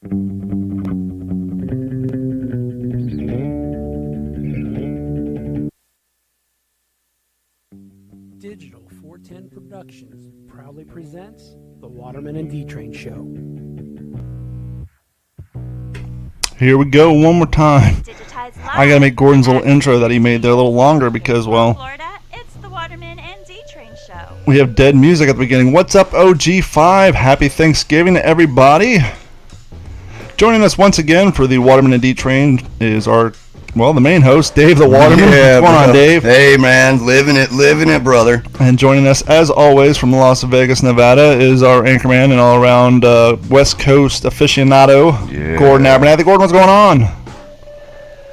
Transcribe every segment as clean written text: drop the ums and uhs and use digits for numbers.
Digital 410 Productions proudly presents the Waterman and D-Train Show. Here we go one more time. I gotta make Gordon's little intro that he made there a little longer because, well, Florida, it's the Waterman and D-Train Show. we have dead music at the beginning. What's up, OG5? Happy Thanksgiving to everybody. Joining us once again for the Waterman and D-Train is our, well, the main host, Dave the Waterman. Yeah, what's going on, Dave? Hey, man, living it, brother. And joining us, as always, from Las Vegas, Nevada, is our anchorman and all-around West Coast aficionado, Gordon Abernathy. Gordon, what's going on?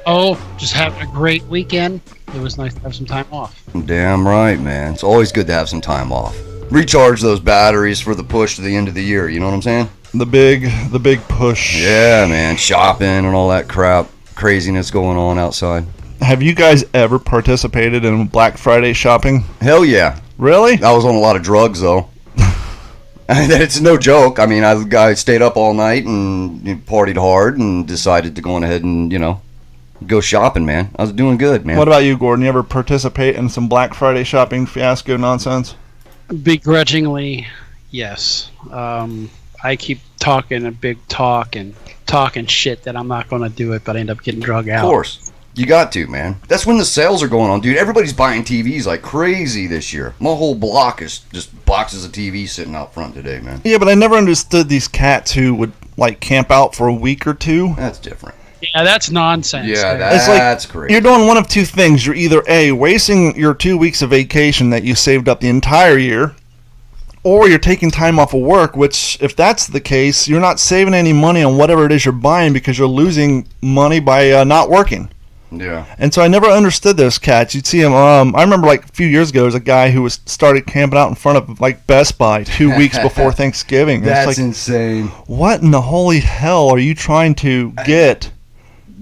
Oh, just having a great weekend. It was nice to have some time off. Damn right, man. It's always good to have some time off. Recharge those batteries for the push to the end of the year, you know what I'm saying? The big push. Yeah, man, shopping and all that crap, craziness going on outside. Have you guys ever participated in Black Friday shopping? Hell yeah. Really? I was on a lot of drugs, though. It's no joke. I mean, I stayed up all night and partied hard and decided to go on ahead and, go shopping, man. I was doing good, man. What about you, Gordon? You ever participate in some Black Friday shopping fiasco nonsense? Begrudgingly, yes. I keep talking a big talk and talking shit that I'm not going to do it, but I end up getting drug out. Of course. You got to, man. That's when the sales are going on, dude. Everybody's buying TVs like crazy this year. My whole block is just boxes of TVs sitting out front today, man. Yeah, but I never understood these cats who would, camp out for a week or two. That's different. Yeah, that's nonsense. Yeah, It's that's crazy. You're doing one of two things. You're either A, wasting your 2 weeks of vacation that you saved up the entire year, or you're taking time off of work, which, if that's the case, you're not saving any money on whatever it is you're buying because you're losing money by not working. Yeah. And so I never understood those cats. You'd see them. I remember a few years ago, there was a guy who started camping out in front of Best Buy 2 weeks before Thanksgiving. That's insane. What in the holy hell are you trying to get?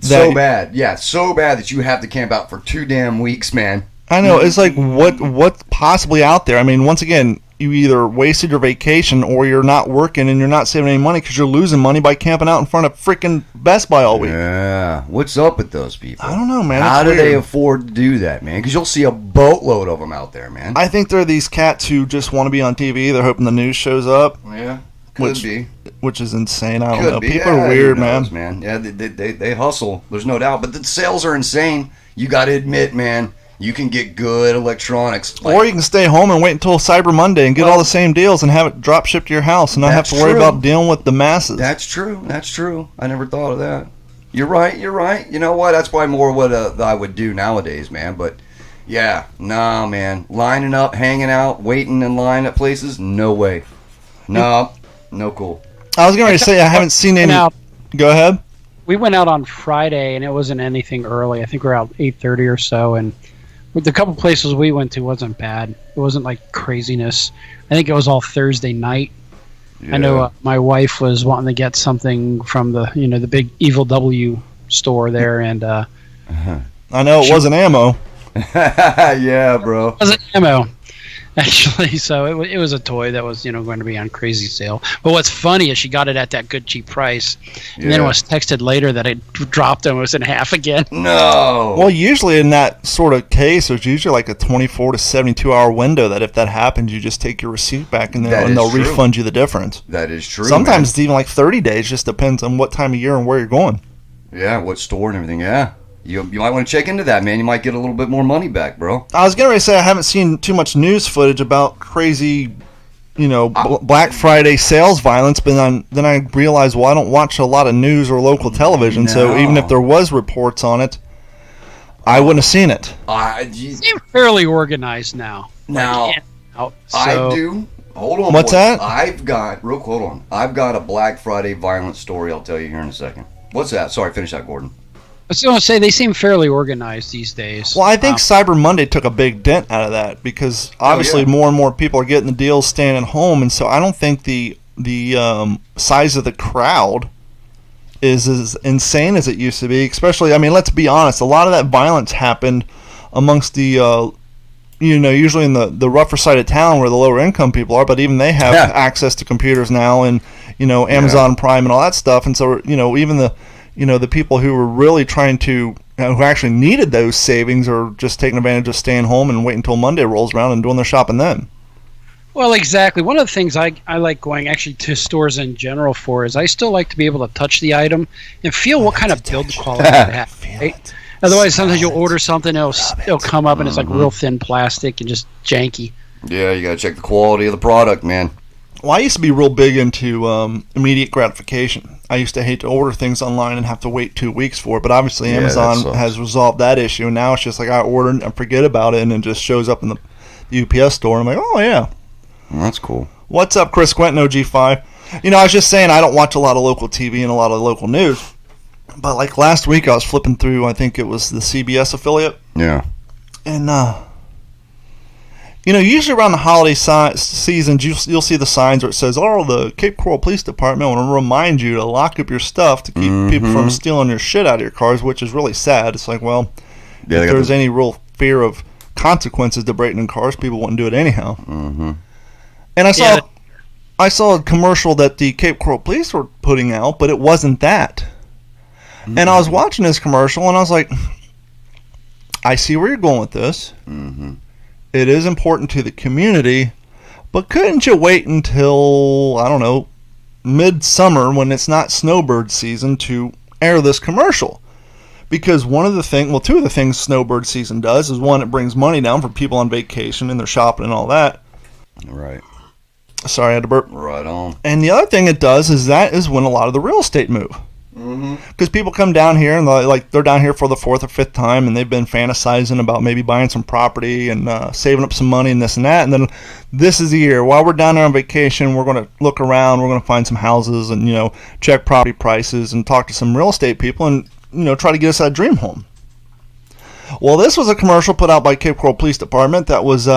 So bad. Yeah, so bad that you have to camp out for 2 damn weeks, man. I know. It's like, what's possibly out there? I mean, once again, you either wasted your vacation or you're not working and you're not saving any money because you're losing money by camping out in front of freaking Best Buy all week. Yeah. What's up with those people? I don't know, man. How do they afford to do that, man? Because you'll see a boatload of them out there, man. I think they're these cats who just want to be on TV. They're hoping the news shows up. Yeah. Could be. Which is insane. I don't know. Be. People are weird, who knows, man. Yeah, they hustle. There's no doubt. But the sales are insane. You got to admit, man, you can get good electronics. Or you can stay home and wait until Cyber Monday and get all the same deals and have it drop shipped to your house and not have to worry about dealing with the masses. That's true. I never thought of that. You're right. You know what? That's probably more what I would do nowadays, man. But, yeah, nah, man. Lining up, hanging out, waiting in line at places, no way. No cool. I was going to say I haven't seen any. Go ahead. We went out on Friday, and it wasn't anything early. I think we were out 8:30 or so, and with the couple places we went to wasn't bad. It wasn't like craziness. I think it was all Thursday night. Yeah. I know my wife was wanting to get something from the big Evil W store there, and I know it wasn't ammo. Yeah, bro. It wasn't ammo. Actually, so it was a toy that was going to be on crazy sale. But what's funny is she got it at that good cheap price, and then it was texted later that it dropped almost in half again. No. Well, usually in that sort of case, there's usually like a 24 to 72 hour window that if that happens, you just take your receipt back and they'll refund you the difference. That is true. Sometimes it's even like 30 days. Just depends on what time of year and where you're going. Yeah, what store and everything. Yeah. You might want to check into that, man. You might get a little bit more money back, bro. I was going to say I haven't seen too much news footage about crazy, Black Friday sales violence, but then I realized, well, I don't watch a lot of news or local television, so even if there was reports on it, I wouldn't have seen it. They're fairly organized now. I do. Hold on. What's that? Hold on. I've got a Black Friday violence story I'll tell you here in a second. What's that? Sorry, finish that, Gordon. I was going to say they seem fairly organized these days. Well, I think Cyber Monday took a big dent out of that because obviously more and more people are getting the deals staying at home, and so I don't think the size of the crowd is as insane as it used to be. Especially, I mean, let's be honest, a lot of that violence happened amongst the usually in the rougher side of town where the lower income people are, but even they have access to computers now and, Amazon Prime and all that stuff. And so, even the people who were really trying to, who actually needed those savings are just taking advantage of staying home and waiting until Monday rolls around and doing their shopping then. Well, exactly. One of the things I like going actually to stores in general for is I still like to be able to touch the item and feel what kind of build quality it has. Right? Otherwise, sometimes you'll order something, it'll come up and it's like real thin plastic and just janky. Yeah, you got to check the quality of the product, man. Well, I used to be real big into immediate gratification. I used to hate to order things online and have to wait 2 weeks for it, but obviously Amazon has resolved that issue, and now it's just like I order and forget about it, and it just shows up in the UPS store, and I'm like, oh, yeah. Well, that's cool. What's up, Chris Quentin, OG5? I was just saying I don't watch a lot of local TV and a lot of local news, but like last week I was flipping through, I think it was the CBS affiliate. Yeah. And, usually around the holiday season, you'll see the signs where it says, oh, the Cape Coral Police Department want to remind you to lock up your stuff to keep people from stealing your shit out of your cars, which is really sad. It's like, well, if there's any real fear of consequences to breaking in cars, people wouldn't do it anyhow. Mm-hmm. And I saw a commercial that the Cape Coral Police were putting out, but it wasn't that. Mm-hmm. And I was watching this commercial, and I was like, I see where you're going with this. Mm-hmm. It is important to the community, but couldn't you wait until, I don't know, midsummer when it's not snowbird season to air this commercial? Because two of the things snowbird season does is, one, it brings money down for people on vacation and they're shopping and all that. Right. Sorry, I had to burp. Right on. And the other thing it does is that is when a lot of the real estate move. Because people come down here and they're down here for the 4th or 5th time, and they've been fantasizing about maybe buying some property and saving up some money and this and that. And then this is the year while we're down there on vacation, we're going to look around, we're going to find some houses and check property prices and talk to some real estate people and try to get us that dream home. Well, this was a commercial put out by Cape Coral Police Department that was You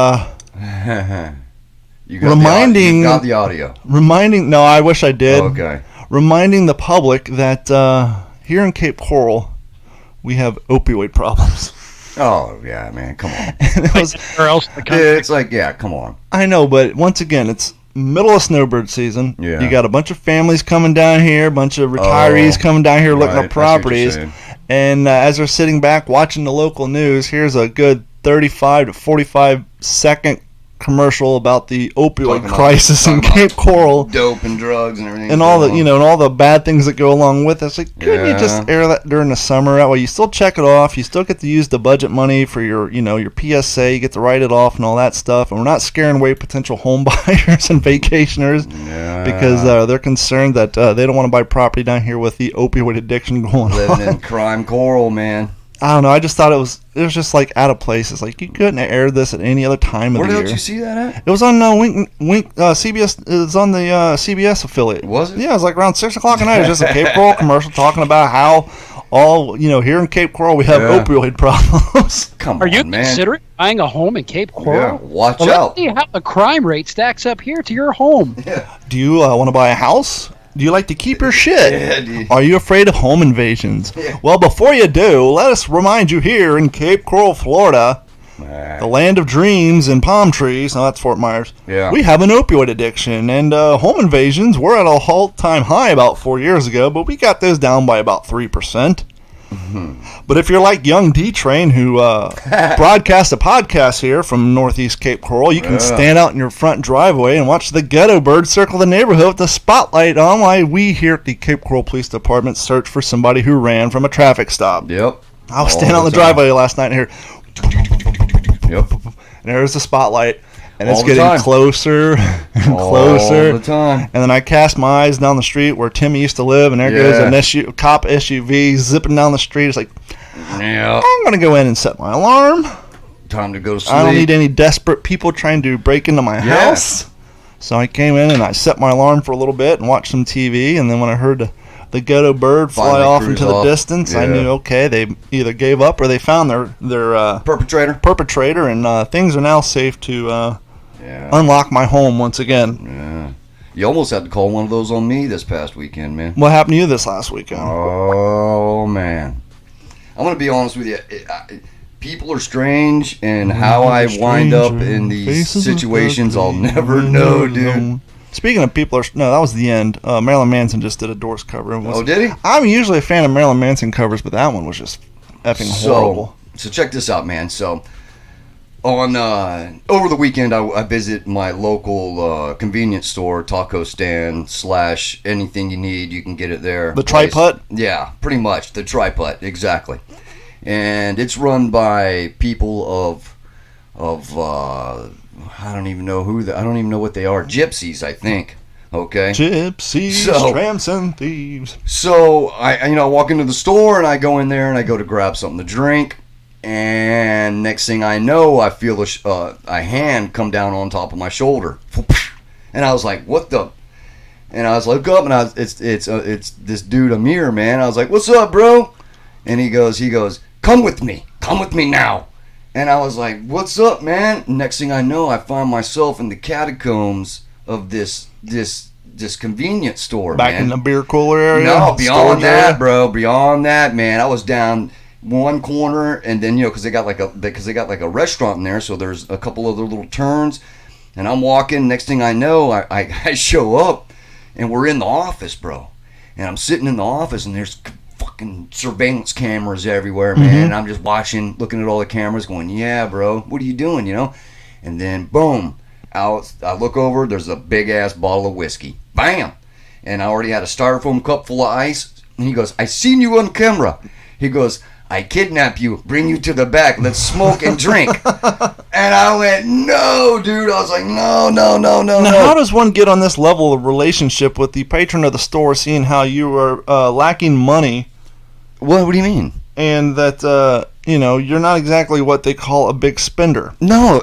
got the audio. No, I wish I did. Okay. Reminding the public that here in Cape Coral, we have opioid problems. Oh, yeah, man, come on. Or else the country. It's like, yeah, come on. I know, but once again, it's middle of snowbird season. Yeah. You got a bunch of families coming down here, a bunch of retirees coming down here looking at properties. And as they're sitting back watching the local news, here's a good 35 to 45 second commercial about the opioid crisis in Cape Coral, dope and drugs and everything, and all the and all the bad things that go along with it. It's like, couldn't you just air that during the summer? That way, you still check it off. You still get to use the budget money for your your PSA. You get to write it off and all that stuff. And we're not scaring away potential home buyers and vacationers because they're concerned that they don't want to buy property down here with the opioid addiction going on. Living in crime Coral, man. I don't know. I just thought it was just like out of place. It's like you couldn't air this at any other time of the year. Where did you see that at? It was on CBS. It was on the CBS affiliate. Was it? Yeah, it was like around 6 o'clock at night. It was just a Cape Coral commercial talking about how all here in Cape Coral we have opioid problems. Come on, Are you man. considering buying a home in Cape Coral? Yeah, watch Let's out. see how the crime rate stacks up here to your home. Yeah. Do you want to buy a house? Do you like to keep your shit? Yeah, dude. Are you afraid of home invasions? Yeah. Well, before you do, let us remind you here in Cape Coral, Florida, the land of dreams and palm trees. No, that's Fort Myers. Yeah. We have an opioid addiction, and home invasions were at a all-time high about 4 years ago, but we got those down by about 3%. But if you're like young D-Train, who broadcasts a podcast here from Northeast Cape Coral, you can stand out in your front driveway and watch the ghetto bird circle the neighborhood with the spotlight on while we here at the Cape Coral Police Department search for somebody who ran from a traffic stop. Yep. I was standing on the driveway last night and hear, Yep. and there's the spotlight. And it's All the getting time. closer and closer. All the time. And then I cast my eyes down the street where Timmy used to live, and there goes an cop SUV zipping down the street. It's like, Yeah. I'm going to go in and set my alarm. Time to go to sleep. I don't need any desperate people trying to break into my house. So I came in and I set my alarm for a little bit and watched some TV. And then when I heard the ghetto bird fly Finally off cruise into the off. distance, I knew, okay, they either gave up or they found their perpetrator, and things are now safe to unlock my home once again. Yeah. You almost had to call one of those on me this past weekend, man. What happened to you this last weekend? Oh, man. I'm going to be honest with you. people are strange, and how I wind up in these situations, I'll never know, dude. Speaking of people no, that was the end. Marilyn Manson just did a Doors cover. Oh, did he? I'm usually a fan of Marilyn Manson covers, but that one was just effing horrible. So check this out, man. So on over the weekend, I visit my local convenience store, taco stand / anything you need, you can get it there. The Tri-Putt? Yeah, pretty much the Tri-Putt, exactly. And it's run by people of I don't even know I don't even know what they are. Gypsies, I think. Okay. Gypsies, tramps, and thieves. So I walk into the store and I go in there and I go to grab something to drink, and next thing I know, I feel a hand come down on top of my shoulder, and I was like, "What the?" And I was look up and it's this dude Amir, man. I was like, "What's up, bro?" And he goes, "Come with me now." And I was like, "What's up, man?" Next thing I know, I find myself in the catacombs of this convenience store. Back in the beer cooler area. No, beyond that, bro. Beyond that, man. I was down one corner, and then because they got like a restaurant in there, so there's a couple other little turns, and I'm walking. Next thing I know, I show up, and we're in the office, bro. And I'm sitting in the office, and there's fucking surveillance cameras everywhere, man. And I'm just watching, looking at all the cameras, going, "Yeah, bro, what are you doing?" And then boom, I look over. There's a big ass bottle of whiskey. Bam! And I already had a styrofoam cup full of ice. And he goes, "I seen you on camera." He goes, "I kidnap you, bring you to the back, let's smoke and drink." And I went, "No, dude." I was like, no. Now, how does one get on this level of relationship with the patron of the store, seeing how you are lacking money? What do you mean? And that, you're not exactly what they call a big spender. No,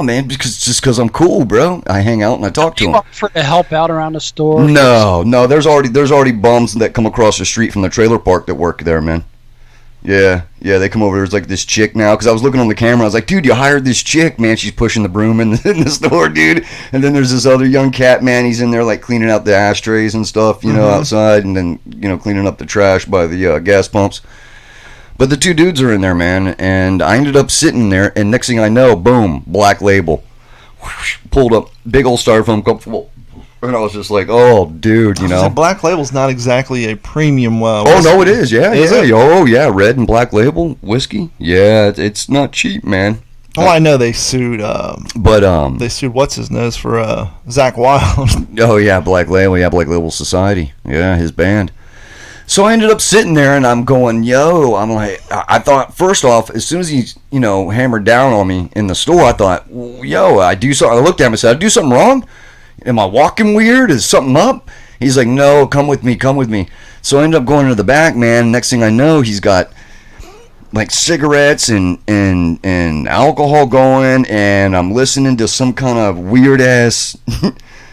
man, because I'm cool, bro. I hang out and I talk to them. For to help out around the store? No, there's already bums that come across the street from the trailer park that work there, man. Yeah, they come over. There's like this chick now, because I was looking on the camera. I was like, "Dude, you hired this chick, man. She's pushing the broom in the store, dude." And then there's this other young cat, man. He's in there like cleaning out the ashtrays and stuff, outside, and then cleaning up the trash by the gas pumps. But the two dudes are in there, man. And I ended up sitting there, and next thing I know, boom, Black Label, pulled up, big old styrofoam cup full. And I was just like, "Oh, dude, Black Label's not exactly a premium Oh, no, it is. Yeah, is it? Oh, yeah, red and Black Label whiskey. Yeah, it's not cheap, man. Oh, I know they sued. They sued what's his nose for Zach Wilde. Oh yeah, Black Label. Yeah, Black Label Society. Yeah, his band. So I ended up sitting there, and I'm going, "Yo," I'm like, I thought first off, as soon as he, hammered down on me in the store, I thought, "Yo, I do something." I looked at him and said, "I do something wrong? Am I walking weird? Is something up?" He's like, "No, come with me." So I ended up going to the back, man. Next thing I know, he's got like cigarettes and alcohol going, and I'm listening to some kind of weird ass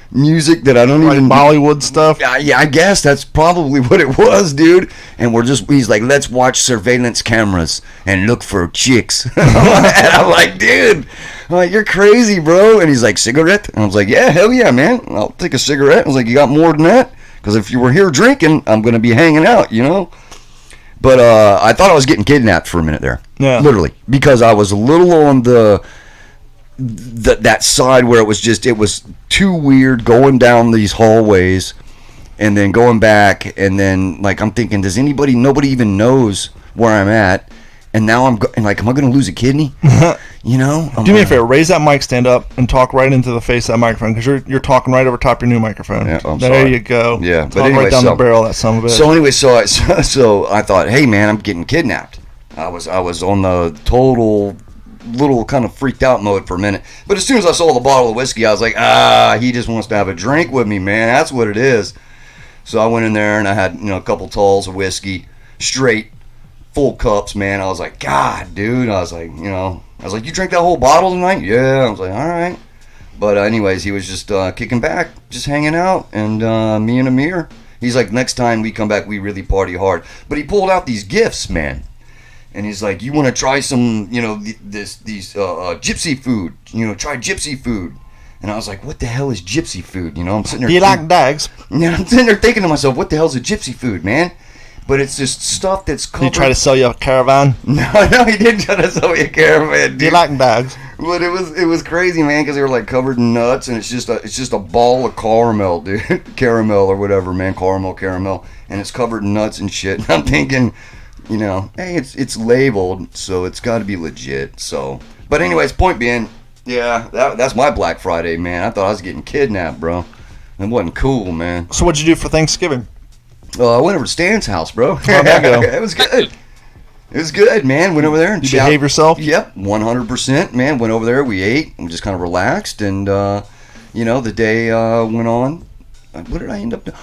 music that I don't even Bollywood stuff. Yeah, I guess that's probably what it was, dude. And he's like, "Let's watch surveillance cameras and look for chicks." And I'm like, "Dude, you're crazy, bro." And he's like, "Cigarette?" And I was like, "Yeah, hell yeah, man. I'll take a cigarette." I was like, "You got more than that? Because if you were here drinking, I'm going to be hanging out, But I thought I was getting kidnapped for a minute there. Yeah. Literally. Because I was a little on that side where it was too weird going down these hallways and then going back, and then like I'm thinking, nobody even knows where I'm at, and now am I going to lose a kidney? Do me a favor, raise that mic stand up and talk right into the face of that microphone, because you're talking right over top your new microphone. Yeah, I'm there sorry. You go. Yeah, talk but anyway, right down the barrel of that son of a bitch. So anyway, so I thought, "Hey man, I'm getting kidnapped." I was on the total little kind of freaked out mode for a minute, but as soon as I saw the bottle of whiskey, I was like, he just wants to have a drink with me, man. That's what it is. So I went in there and I had a couple talls of whiskey, straight, full cups, man. I was like, "God, dude," I was like, "You drank that whole bottle tonight?" "Yeah." I was like, "All right." But anyways, he was just kicking back, just hanging out, and me and Amir, he's like, "Next time we come back, we really party hard." But he pulled out these gifts, man. And he's like, "You want to try some, these gypsy food? Try gypsy food." And I was like, "What the hell is gypsy food?" I'm sitting there. Do you like dogs? Yeah, I'm sitting there thinking to myself, "What the hell is a gypsy food, man?" but it's just stuff that's covered. Did he try to sell you a caravan? No, he didn't try to sell me a caravan, dude. Do you like bags? But it was crazy, man, because they were like covered in nuts, and it's just a ball of caramel, dude, caramel or whatever, man, caramel, and it's covered in nuts and shit. And I'm thinking, you know, hey, it's labeled, so it's got to be legit. So, but anyways, point being, yeah, that's my Black Friday, man. I thought I was getting kidnapped, bro. It wasn't cool, man. So what'd you do for Thanksgiving? I went over to Stan's house, bro. How'd that go? It was good. It was good, man. Went over there and You behave yourself? Yep, 100%, man. Went over there, we ate, and just kind of relaxed, and, you know, the day went on. What did I end up doing?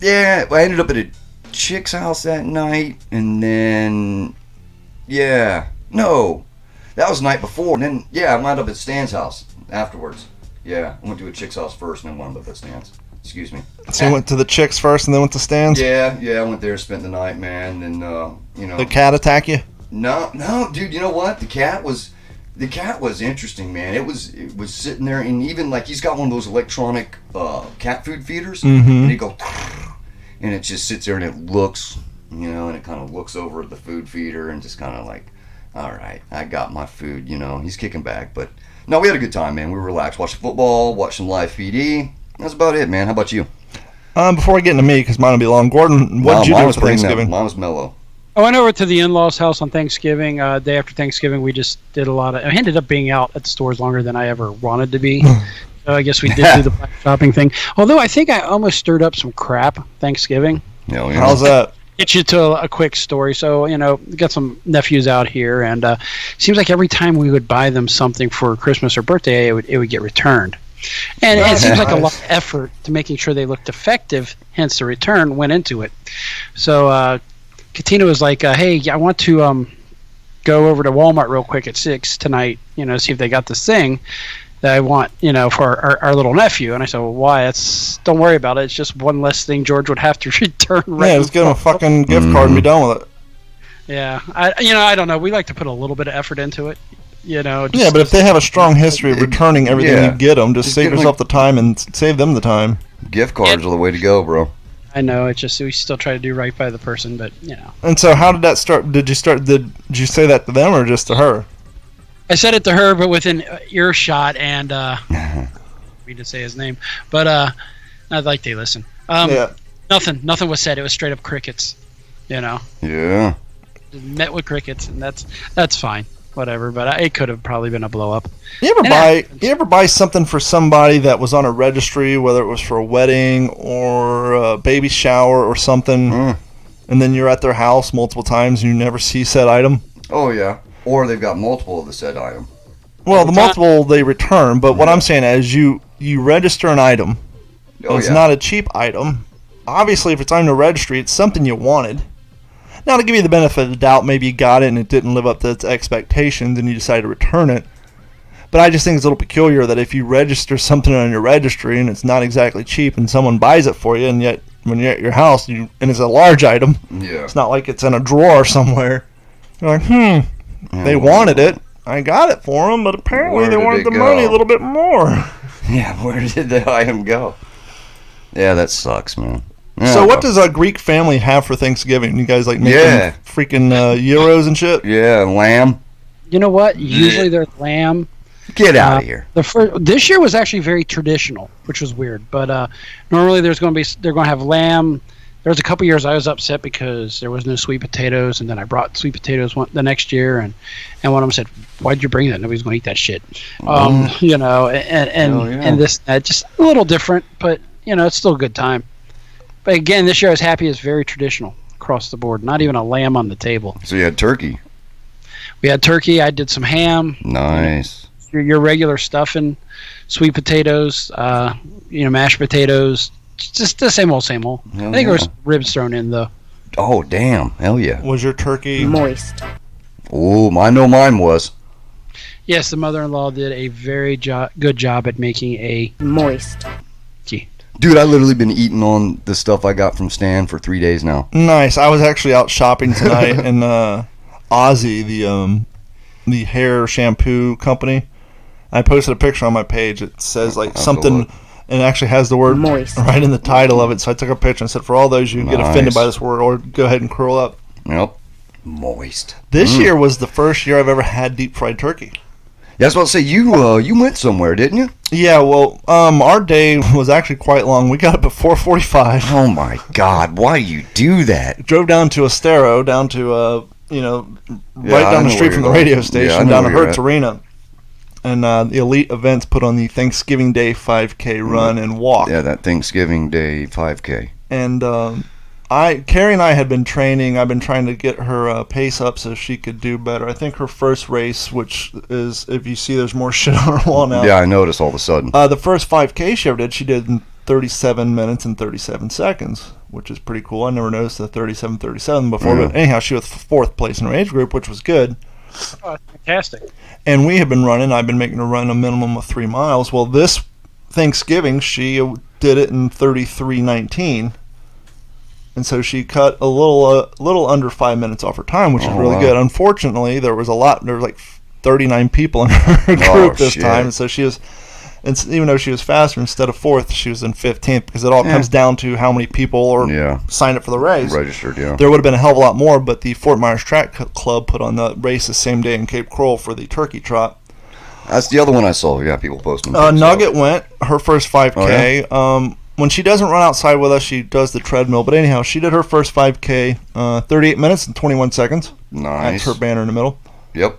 I ended up at a chick's house that night, and then, that was the night before, and then, I wound up at Stan's house afterwards. Yeah, I went to a chick's house first, and then wound up at Stan's. Excuse me. So you went to the chicks first and then went to Stan's? Yeah, I went there, spent the night, man, and, you know. The cat attack you? No, dude, you know what? The cat was interesting, man. It was sitting there, and even, like, he's got one of those electronic cat food feeders, and he go, and it just sits there, and it looks, you know, and it kind of looks over at the food feeder, and just kind of like, all right, I got my food, you know. He's kicking back, but, no, we had a good time, man. We were relaxed, watched football, watched some live PD. That's about it, man. How about you? Before I get into me, because mine will be long, Gordon, what did you do for Thanksgiving? Mine was mellow. I went over to the in-laws' house on Thanksgiving. Day after Thanksgiving, we just did I ended up being out at the stores longer than I ever wanted to be. So I guess we did do the black shopping thing. Although I think I almost stirred up some crap Thanksgiving. Yeah. How's that? Get you to a quick story. So, you know, we got some nephews out here, and it seems like every time we would buy them something for Christmas or birthday, it would get returned. And it seems like a lot of effort to making sure they looked effective, hence the return went into it. So Katina was like, hey, I want to go over to Walmart real quick at 6 tonight, you know, see if they got this thing that I want, you know, for our little nephew. And I said, well, why? Don't worry about it. It's just one less thing George would have to return. Yeah, just give him a fucking gift card and be done with it. Yeah, I don't know. We like to put a little bit of effort into it. You know, yeah, but if they have a strong history of returning everything you get them, just save yourself the time and save them the time. Gift cards are the way to go, bro. I know. It's just we still try to do right by the person, but you know. And so, how did that start? Did you say that to them or just to her? I said it to her, but within earshot, and we did say his name, but I'd like they listen. Nothing was said. It was straight up crickets. You know. Yeah. Met with crickets, and that's fine. Whatever, but it could have probably been a blow up. You ever buy something for somebody that was on a registry, whether it was for a wedding or a baby shower or something, and then you're at their house multiple times and you never see said item? Oh yeah, or they've got multiple of the said item. Well, the multiple they return, but what I'm saying is you register an item. It's not a cheap item. Obviously, if it's on the registry, it's something you wanted. Now, to give you the benefit of the doubt, maybe you got it and it didn't live up to its expectations and you decided to return it. But I just think it's a little peculiar that if you register something on your registry and it's not exactly cheap and someone buys it for you, and yet when you're at your house and it's a large item, it's not like it's in a drawer somewhere. You're like, they wanted it. I got it for them, but apparently they wanted the money a little bit more. Yeah, where did the item go? Yeah, that sucks, man. Yeah, so what does a Greek family have for Thanksgiving? You guys like making freaking gyros and shit? Yeah, lamb. You know what? Usually they're lamb. Get out of here. This year was actually very traditional, which was weird. But normally they're going to have lamb. There was a couple years I was upset because there was no sweet potatoes, and then I brought sweet potatoes the next year, and one of them said, "Why'd you bring that? Nobody's going to eat that shit." You know, and this just a little different, but you know, it's still a good time. But again, this year I was happy. It's very traditional across the board. Not even a lamb on the table. So you had turkey. We had turkey. I did some ham. Nice. Your regular stuffing, sweet potatoes, mashed potatoes. Just the same old, same old. I think there was ribs thrown in though. Oh damn! Hell yeah. Was your turkey moist? Oh, I know mine was. Yes, the mother-in-law did a very good job at making a moist. Dude, I literally been eating on the stuff I got from Stan for 3 days now. Nice. I was actually out shopping tonight, and Aussie, the hair shampoo company, I posted a picture on my page. It says like something And it actually has the word Moist. right in the title of it. So I took a picture and said, for all those you get Nice. offended by this word, or go ahead and curl up. Yep. Moist. This year was the first year I've ever had deep fried turkey. Yeah, I was about to say, you went somewhere, didn't you? Yeah, well, our day was actually quite long. We got up at 4:45. Oh, my God. Why do you do that? Drove down to Estero, down to, right I down the know street where from the you're radio going. station, Yeah, I know down to where you're Hertz at. Arena. And the Elite Events put on the Thanksgiving Day 5K run and walk. Yeah, that Thanksgiving Day 5K. And Carrie and I had been training. I've been trying to get her pace up so she could do better. I think her first race, which is, if you see, there's more shit on her wall now. Yeah, I noticed all of a sudden. The first 5K she did in 37 minutes and 37 seconds, which is pretty cool. I never noticed the 37 before. Yeah. But anyhow, she was fourth place in her age group, which was good. Oh, that's fantastic. And we have been running. I've been making her run a minimum of 3 miles. Well, this Thanksgiving, she did it in 33:19. And so she cut a little under 5 minutes off her time, which is really wow. good. Unfortunately, there was like 39 people in her group this shit. time. And so she was, and even though she was faster, instead of 4th, she was in 15th, because it all comes down to how many people are signed up for the race. Registered, yeah. There would have been a hell of a lot more, but the Fort Myers Track Club put on the race the same day in Cape Coral for the turkey trot. That's the other one I saw. Yeah, people posting. Nugget went her first 5K. Oh, yeah? When she doesn't run outside with us, she does the treadmill. But anyhow, she did her first 5K, 38 minutes and 21 seconds. Nice. That's her banner in the middle. Yep.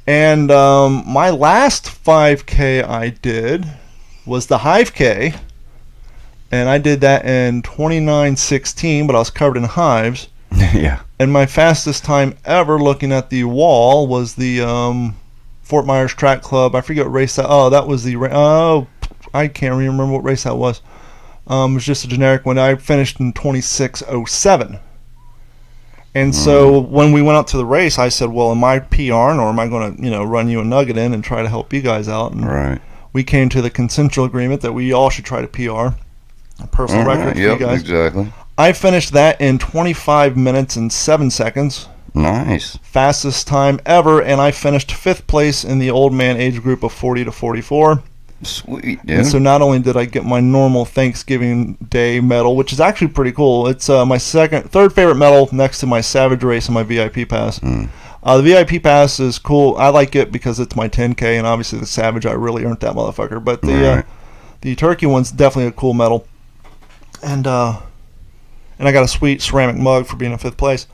And my last 5K I did was the Hive K. And I did that in 29:16, but I was covered in hives. Yeah. And my fastest time ever looking at the wall was the Fort Myers Track Club. I forget what race that. Oh, that was the. I can't remember what race that was. It was just a generic one. I finished in 26:07. And so when we went out to the race, I said, "Well, am I PRing, or am I going to, run you a nugget in and try to help you guys out?" And Right. we came to the consensual agreement that we all should try to PR, a personal record for Yep, you guys. exactly. I finished that in 25 minutes and 7 seconds. Nice. Fastest time ever, and I finished 5th place in the old man age group of 40 to 44. Sweet, dude. And so not only did I get my normal Thanksgiving Day medal, which is actually pretty cool. It's my third favorite medal next to my Savage Race and my VIP Pass. The VIP Pass is cool. I like it because it's my 10K, and obviously the Savage, I really earned that motherfucker. But the Turkey one's definitely a cool medal. And I got a sweet ceramic mug for being in 5th place.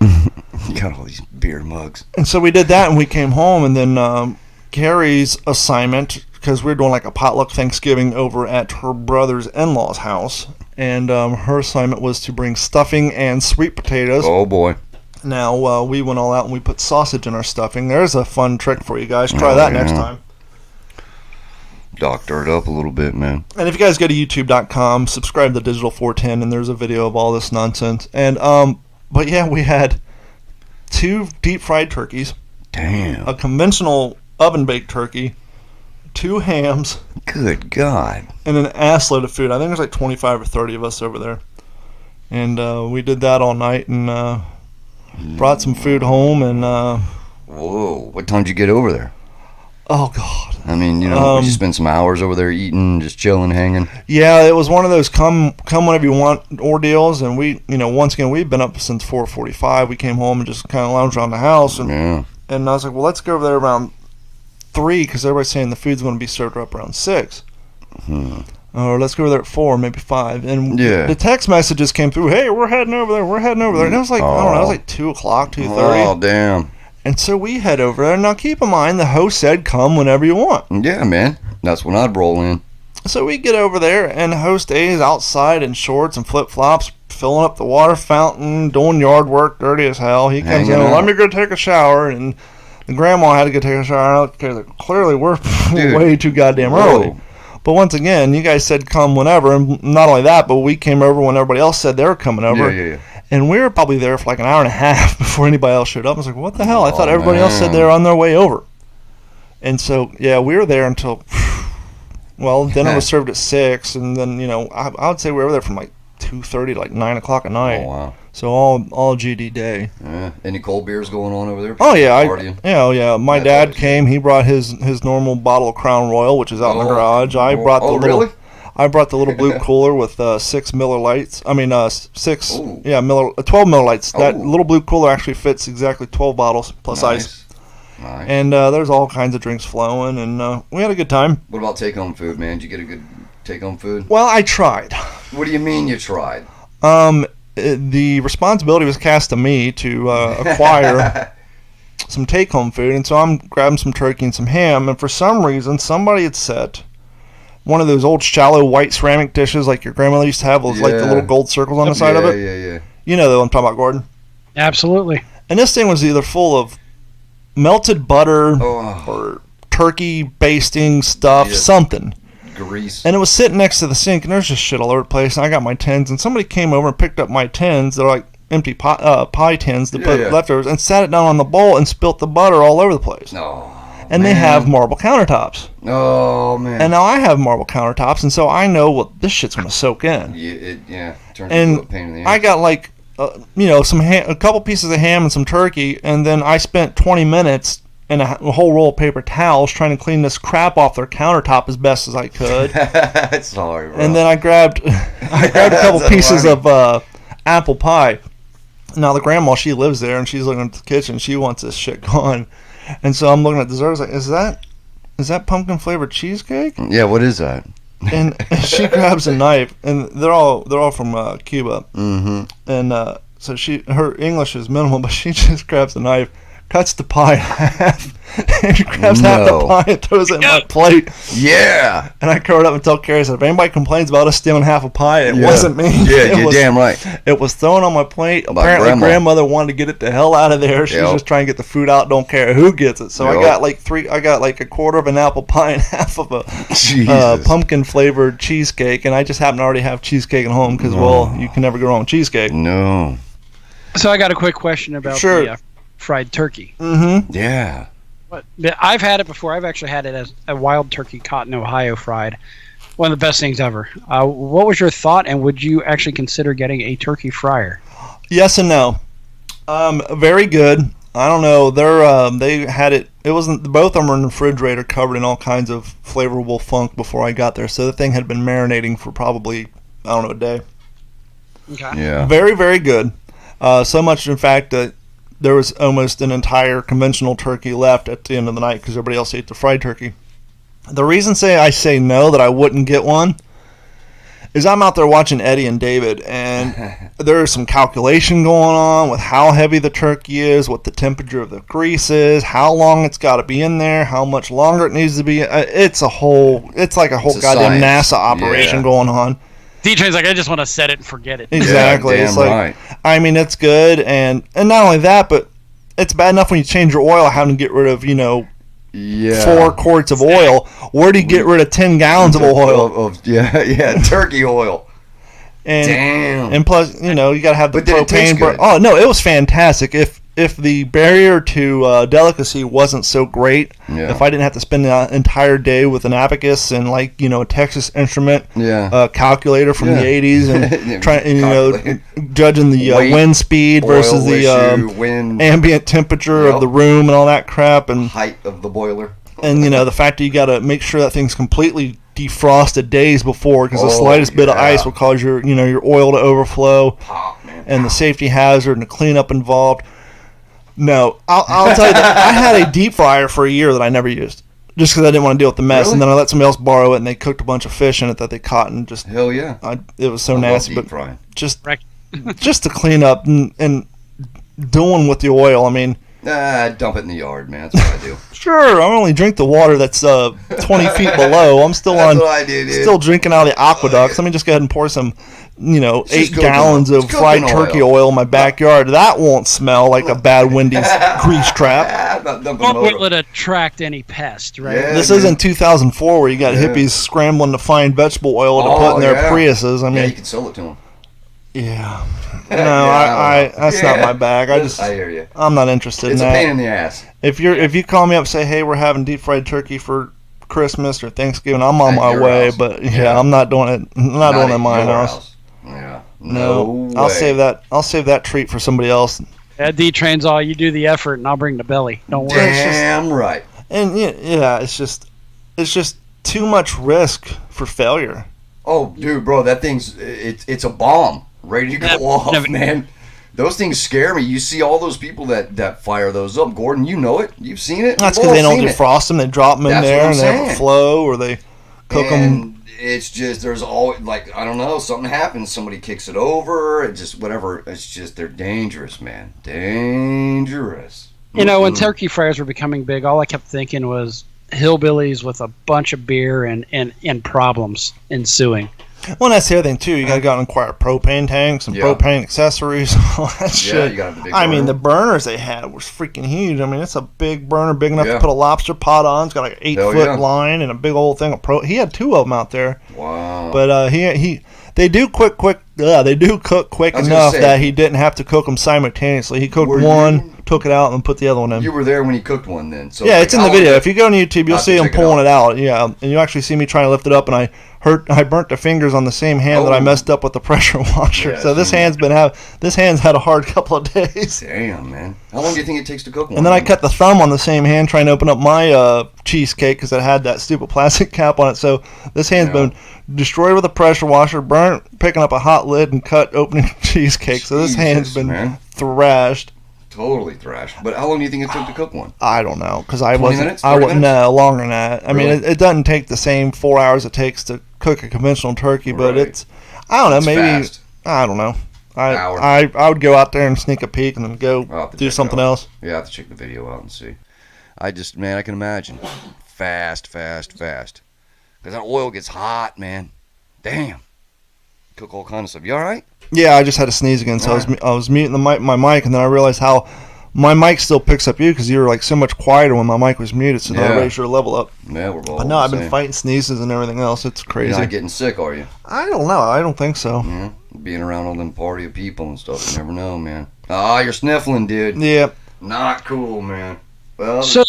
You got all these beer mugs. And so we did that, and we came home, and then Carrie's assignment, because we were doing like a potluck Thanksgiving over at her brother's in-laws' house, and her assignment was to bring stuffing and sweet potatoes. Oh, boy. Now, we went all out and we put sausage in our stuffing. There's a fun trick for you guys. Try that next time. Doctor it up a little bit, man. And if you guys go to youtube.com, subscribe to Digital 410, and there's a video of all this nonsense. And, but yeah, we had 2 deep-fried turkeys, Damn. a conventional oven-baked turkey, 2 hams, Good God. and an assload of food. I think there's like 25 or 30 of us over there. And we did that all night and brought some food home. And Whoa. What time did you get over there? oh god, I mean, did you spend some hours over there eating, just chilling, hanging? yeah, it was one of those come whenever you want ordeals. And we, once again, we've been up since 4:45. We came home and just kind of lounged around the house. And Yeah. I was like, well, let's go over there around 3, because everybody's saying the food's going to be served up around 6. Or let's go over there at 4, maybe 5. And the text messages came through, hey, we're heading over there. And it was like, I don't know, it was like 2 o'clock, 2:30. Oh, damn. And so we head over there. Now, keep in mind, the host said, come whenever you want. Yeah, man. That's when I'd roll in. So we get over there, and host A is outside in shorts and flip-flops, filling up the water fountain, doing yard work, dirty as hell. He comes Hanging in, out. let me go take a shower. And the grandma had to go take a shower because clearly we're Dude. way too goddamn early. But once again, you guys said come whenever, and not only that, but we came over when everybody else said they were coming over. Yeah. And we were probably there for like an hour and a half before anybody else showed up. I was like, what the hell? I thought Oh, everybody else said man. they were on their way over. And so, yeah, we were there until, well, dinner was served at 6. And then, I would say we were there from like 2:30 to like 9 o'clock at night. Oh, wow. So all GD day. Yeah. Any cold beers going on over there? Oh, yeah. Partying? My That's dad always came. He brought his normal bottle of Crown Royal, which is out in the garage. I brought the little... Really? I brought the little blue cooler with 6 Miller Lights. I mean, 6, Ooh. 12 Miller Lights. That Oh. little blue cooler actually fits exactly 12 bottles plus ice. Nice. And there's all kinds of drinks flowing, and we had a good time. What about take-home food, man? Did you get a good take-home food? Well, I tried. What do you mean you tried? The responsibility was cast to me to acquire some take-home food, and so I'm grabbing some turkey and some ham, and for some reason somebody had set one of those old shallow white ceramic dishes like your grandmother used to have, with like the little gold circles on the side of it. Yeah. You know what I'm talking about, Gordon. Absolutely. And this thing was either full of melted butter Oh, or turkey basting stuff, Yeah. something. grease. And it was sitting next to the sink, and there's just shit all over the place. And I got my tins, and somebody came over and picked up my tins. They're like empty pie tins to put leftovers, and sat it down on the bowl and spilt the butter all over the place. No. And they have marble countertops. Oh, man. And now I have marble countertops, and so I know what this shit's going to soak in. Yeah, turns And into a pain in the ass. I got like, a couple pieces of ham and some turkey, and then I spent 20 minutes and a whole roll of paper towels trying to clean this crap off their countertop as best as I could. Sorry, bro. And then I grabbed a couple pieces of apple pie. Now the grandma, she lives there, and she's looking at the kitchen. She wants this shit gone, and so I'm looking at desserts like, is that pumpkin flavored cheesecake? Yeah, what is that? And she grabs a knife, and they're all from Cuba, Mm-hmm. and so her English is minimal, but she just grabs a knife, cuts the pie in half, and grabs half the pie and throws it in my plate. Yeah. And I covered up and tell Carrie, I said, if anybody complains about us stealing half a pie, it wasn't me. Yeah, you're damn right. It was thrown on my plate. By Apparently, grandma. grandmother wanted to get it the hell out of there. She was just trying to get the food out. Don't care who gets it. So I got like a quarter of an apple pie and half of a pumpkin flavored cheesecake. And I just happen to already have cheesecake at home because, well, you can never go wrong with cheesecake. No. So I got a quick question about the fried turkey. Mm-hmm. Yeah. I've had it before. I've actually had it as a wild turkey caught in Ohio fried. One of the best things ever. What was your thought, and would you actually consider getting a turkey fryer? Yes and no. Very good. I don't know. They had it. It wasn't. Both of them were in the refrigerator, covered in all kinds of flavorful funk before I got there. So the thing had been marinating for probably, I don't know, a day. Okay. Yeah. Very, very good. So much, in fact, that there was almost an entire conventional turkey left at the end of the night because everybody else ate the fried turkey. The reason I say no, that I wouldn't get one, is I'm out there watching Eddie and David, and there's some calculation going on with how heavy the turkey is, what the temperature of the grease is, how long it's got to be in there, how much longer it needs to be. It's like a whole goddamn science. NASA operation going on. D-Train's like, I just want to set it and forget it. Exactly. Yeah, it's damn like, right. I mean, it's good, and not only that, but it's bad enough when you change your oil having to get rid of 4 quarts of oil. Where do you get rid of 10 gallons of oil? Turkey oil. And, Damn. And plus, you got to have the But did it taste propane. good? Oh no, it was fantastic. If the barrier to delicacy wasn't so great, if I didn't have to spend the entire day with an abacus and a Texas Instrument calculator from the 80s and trying, judging the wind speed versus the wind, ambient temperature of the room and all that crap, and height of the boiler, and the fact that you got to make sure that thing's completely defrosted days before, because the slightest bit of ice will cause your oil to overflow, and the safety hazard and the cleanup involved. No, I'll tell you that I had a deep fryer for a year that I never used, just because I didn't want to deal with the mess. Really? And then I let somebody else borrow it, and they cooked a bunch of fish in it that they caught, and just hell yeah, it was so I nasty. love deep But frying. just to clean up and doing with the oil. I mean, dump it in the yard, man. That's what I do. sure, I only drink the water that's 20 feet below. I'm still That's what I do, dude. still drinking out of the aqueducts. Let me just go ahead and pour some, 8 just gallons of cooking fried oil. turkey oil in my backyard. That won't smell like a bad Wendy's grease trap. Not dumping Or motor. will it attract any pest, right? Yeah. This isn't 2004 where you got hippies scrambling to find vegetable oil to put in their Priuses. I Yeah, you mean, can sell it to them. yeah. No, I that's not my bag. I hear you. I'm not interested It's in a that. pain in the ass. If you call me up and say, hey, we're having deep fried turkey for Christmas or Thanksgiving, I'm on At my your way. house. But yeah, I'm not doing it. I'm not doing it in my at your house. Yeah. No, way. I'll save that treat for somebody else. That D-Train's all, you do the effort, and I'll bring the belly. Don't worry. Damn right. And yeah, it's just too much risk for failure. Oh, dude, bro, that thing's it's a bomb ready to go off, man. Those things scare me. You see all those people that fire those up. Gordon, you know it. You've seen it. That's because they don't defrost them. They drop them in there and they have a flow, or they cook them. It's just there's always like I don't know, something happens. Somebody kicks it over. It just whatever. It's just they're dangerous, man. Dangerous. You know, when turkey fryers were becoming big, all I kept thinking was hillbillies with a bunch of beer and problems ensuing. Well, that's the other thing too. You got to go out and acquire propane tanks and propane accessories, all that shit. You got the big I mean, burner. the burners they had was freaking huge. I mean, it's a big burner, big enough to put a lobster pot on. It's got like an 8-foot line and a big old thing of He had 2 of them out there. Wow. But they do cook quick enough that he didn't have to cook them simultaneously. He cooked one, took it out, and put the other one in. You were there when he cooked one, then. So yeah, it's in the video. If you go on YouTube, you'll see him pulling it out. Yeah, and you actually see me trying to lift it up, and I burnt the fingers on the same hand that I messed up with the pressure washer. Yeah, so this hand's had a hard couple of days. Damn, man. How long do you think it takes to cook one? And then I cut the thumb on the same hand trying to open up my cheesecake because it had that stupid plastic cap on it. So this hand's been destroyed with a pressure washer, burnt picking up a hot lid and cut opening cheesecake. So this hand's been thrashed. Totally thrashed. But how long do you think it took to cook one? I don't know because I 20 wasn't. minutes? I 30 wasn't minutes? longer than that. I mean, it doesn't take the same 4 hours it takes to cook a conventional turkey, but it's. I don't know. It's maybe fast. I don't know. Hour. I would go out there and sneak a peek and then go do something else. Yeah, I have to check the video out and see. I can imagine. Fast. Because that oil gets hot, man. Damn. Cook all kinds of stuff. You all right? Yeah, I just had to sneeze again, so I was muting my mic, and then I realized how my mic still picks up you because you were like so much quieter when my mic was muted, so then I raised your level up. Yeah, we're both. But no, I've been fighting sneezes and everything else. It's crazy. You're not getting sick, are you? I don't know. I don't think so. Yeah, being around all them party of people and stuff, you never know, man. You're sniffling, dude. Yeah. Not cool, man. Well, so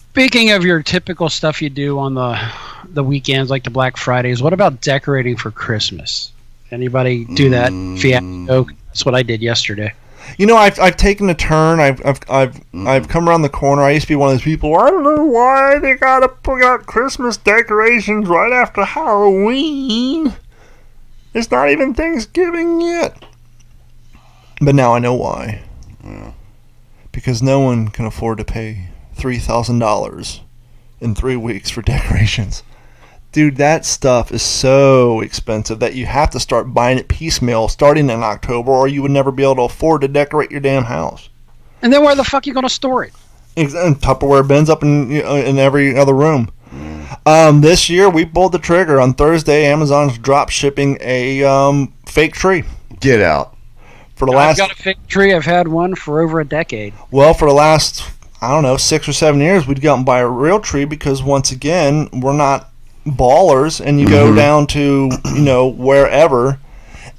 speaking of your typical stuff you do on the weekends, like the Black Fridays, what about decorating for Christmas? Anybody do that? Fiasco? That's what I did yesterday. You know, I've taken a turn. I've come around the corner. I used to be one of those people. I don't know why they gotta put out Christmas decorations right after Halloween. It's not even Thanksgiving yet. But now I know why. Yeah. Because no one can afford to pay $3,000 in 3 weeks for decorations. Dude, that stuff is so expensive that you have to start buying it piecemeal starting in October, or you would never be able to afford to decorate your damn house. And then where the fuck are you going to store it? And Tupperware bins up in every other room. This year, we pulled the trigger. On Thursday, Amazon's drop shipping a fake tree. Get out. I've got a fake tree. I've had one for over a decade. Well, for the last, 6 or 7 years, we'd go out and buy a real tree because, once again, we're not ballers, and you go down to wherever,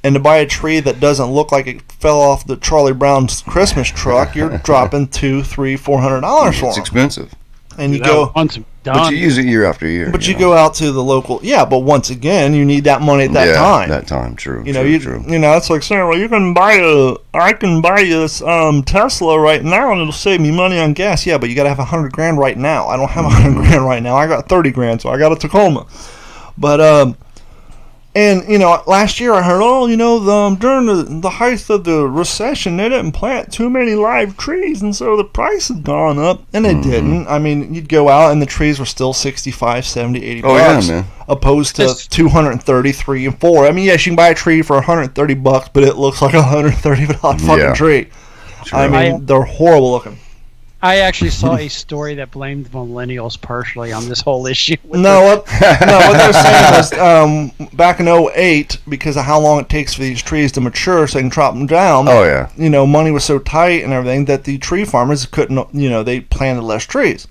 and to buy a tree that doesn't look like it fell off the Charlie Brown's Christmas truck, you're dropping $200-$400 for It's them. expensive. And you go, but you use it year after year. But you go out to the local, but once again, you need that money at that time. That time, true. True. It's like saying, well, I can buy this Tesla right now, and it'll save me money on gas. Yeah, but you got to have $100,000 right now. I don't have $100,000 right now. I got $30,000, so I got a Tacoma. But last year I heard, during the height of the recession, they didn't plant too many live trees, and so the price has gone up. And it didn't. I mean, you'd go out, and the trees were still $65, $70, $80 bucks, man. opposed to $230, $300, and $400. I mean, yes, you can buy a tree for $130, but it looks like a $130 fucking tree. True. I mean, they're horrible looking. I actually saw a story that blamed millennials partially on this whole issue. What they're saying was back in 2008, because of how long it takes for these trees to mature so they can chop them down, money was so tight and everything that the tree farmers couldn't, they planted less trees.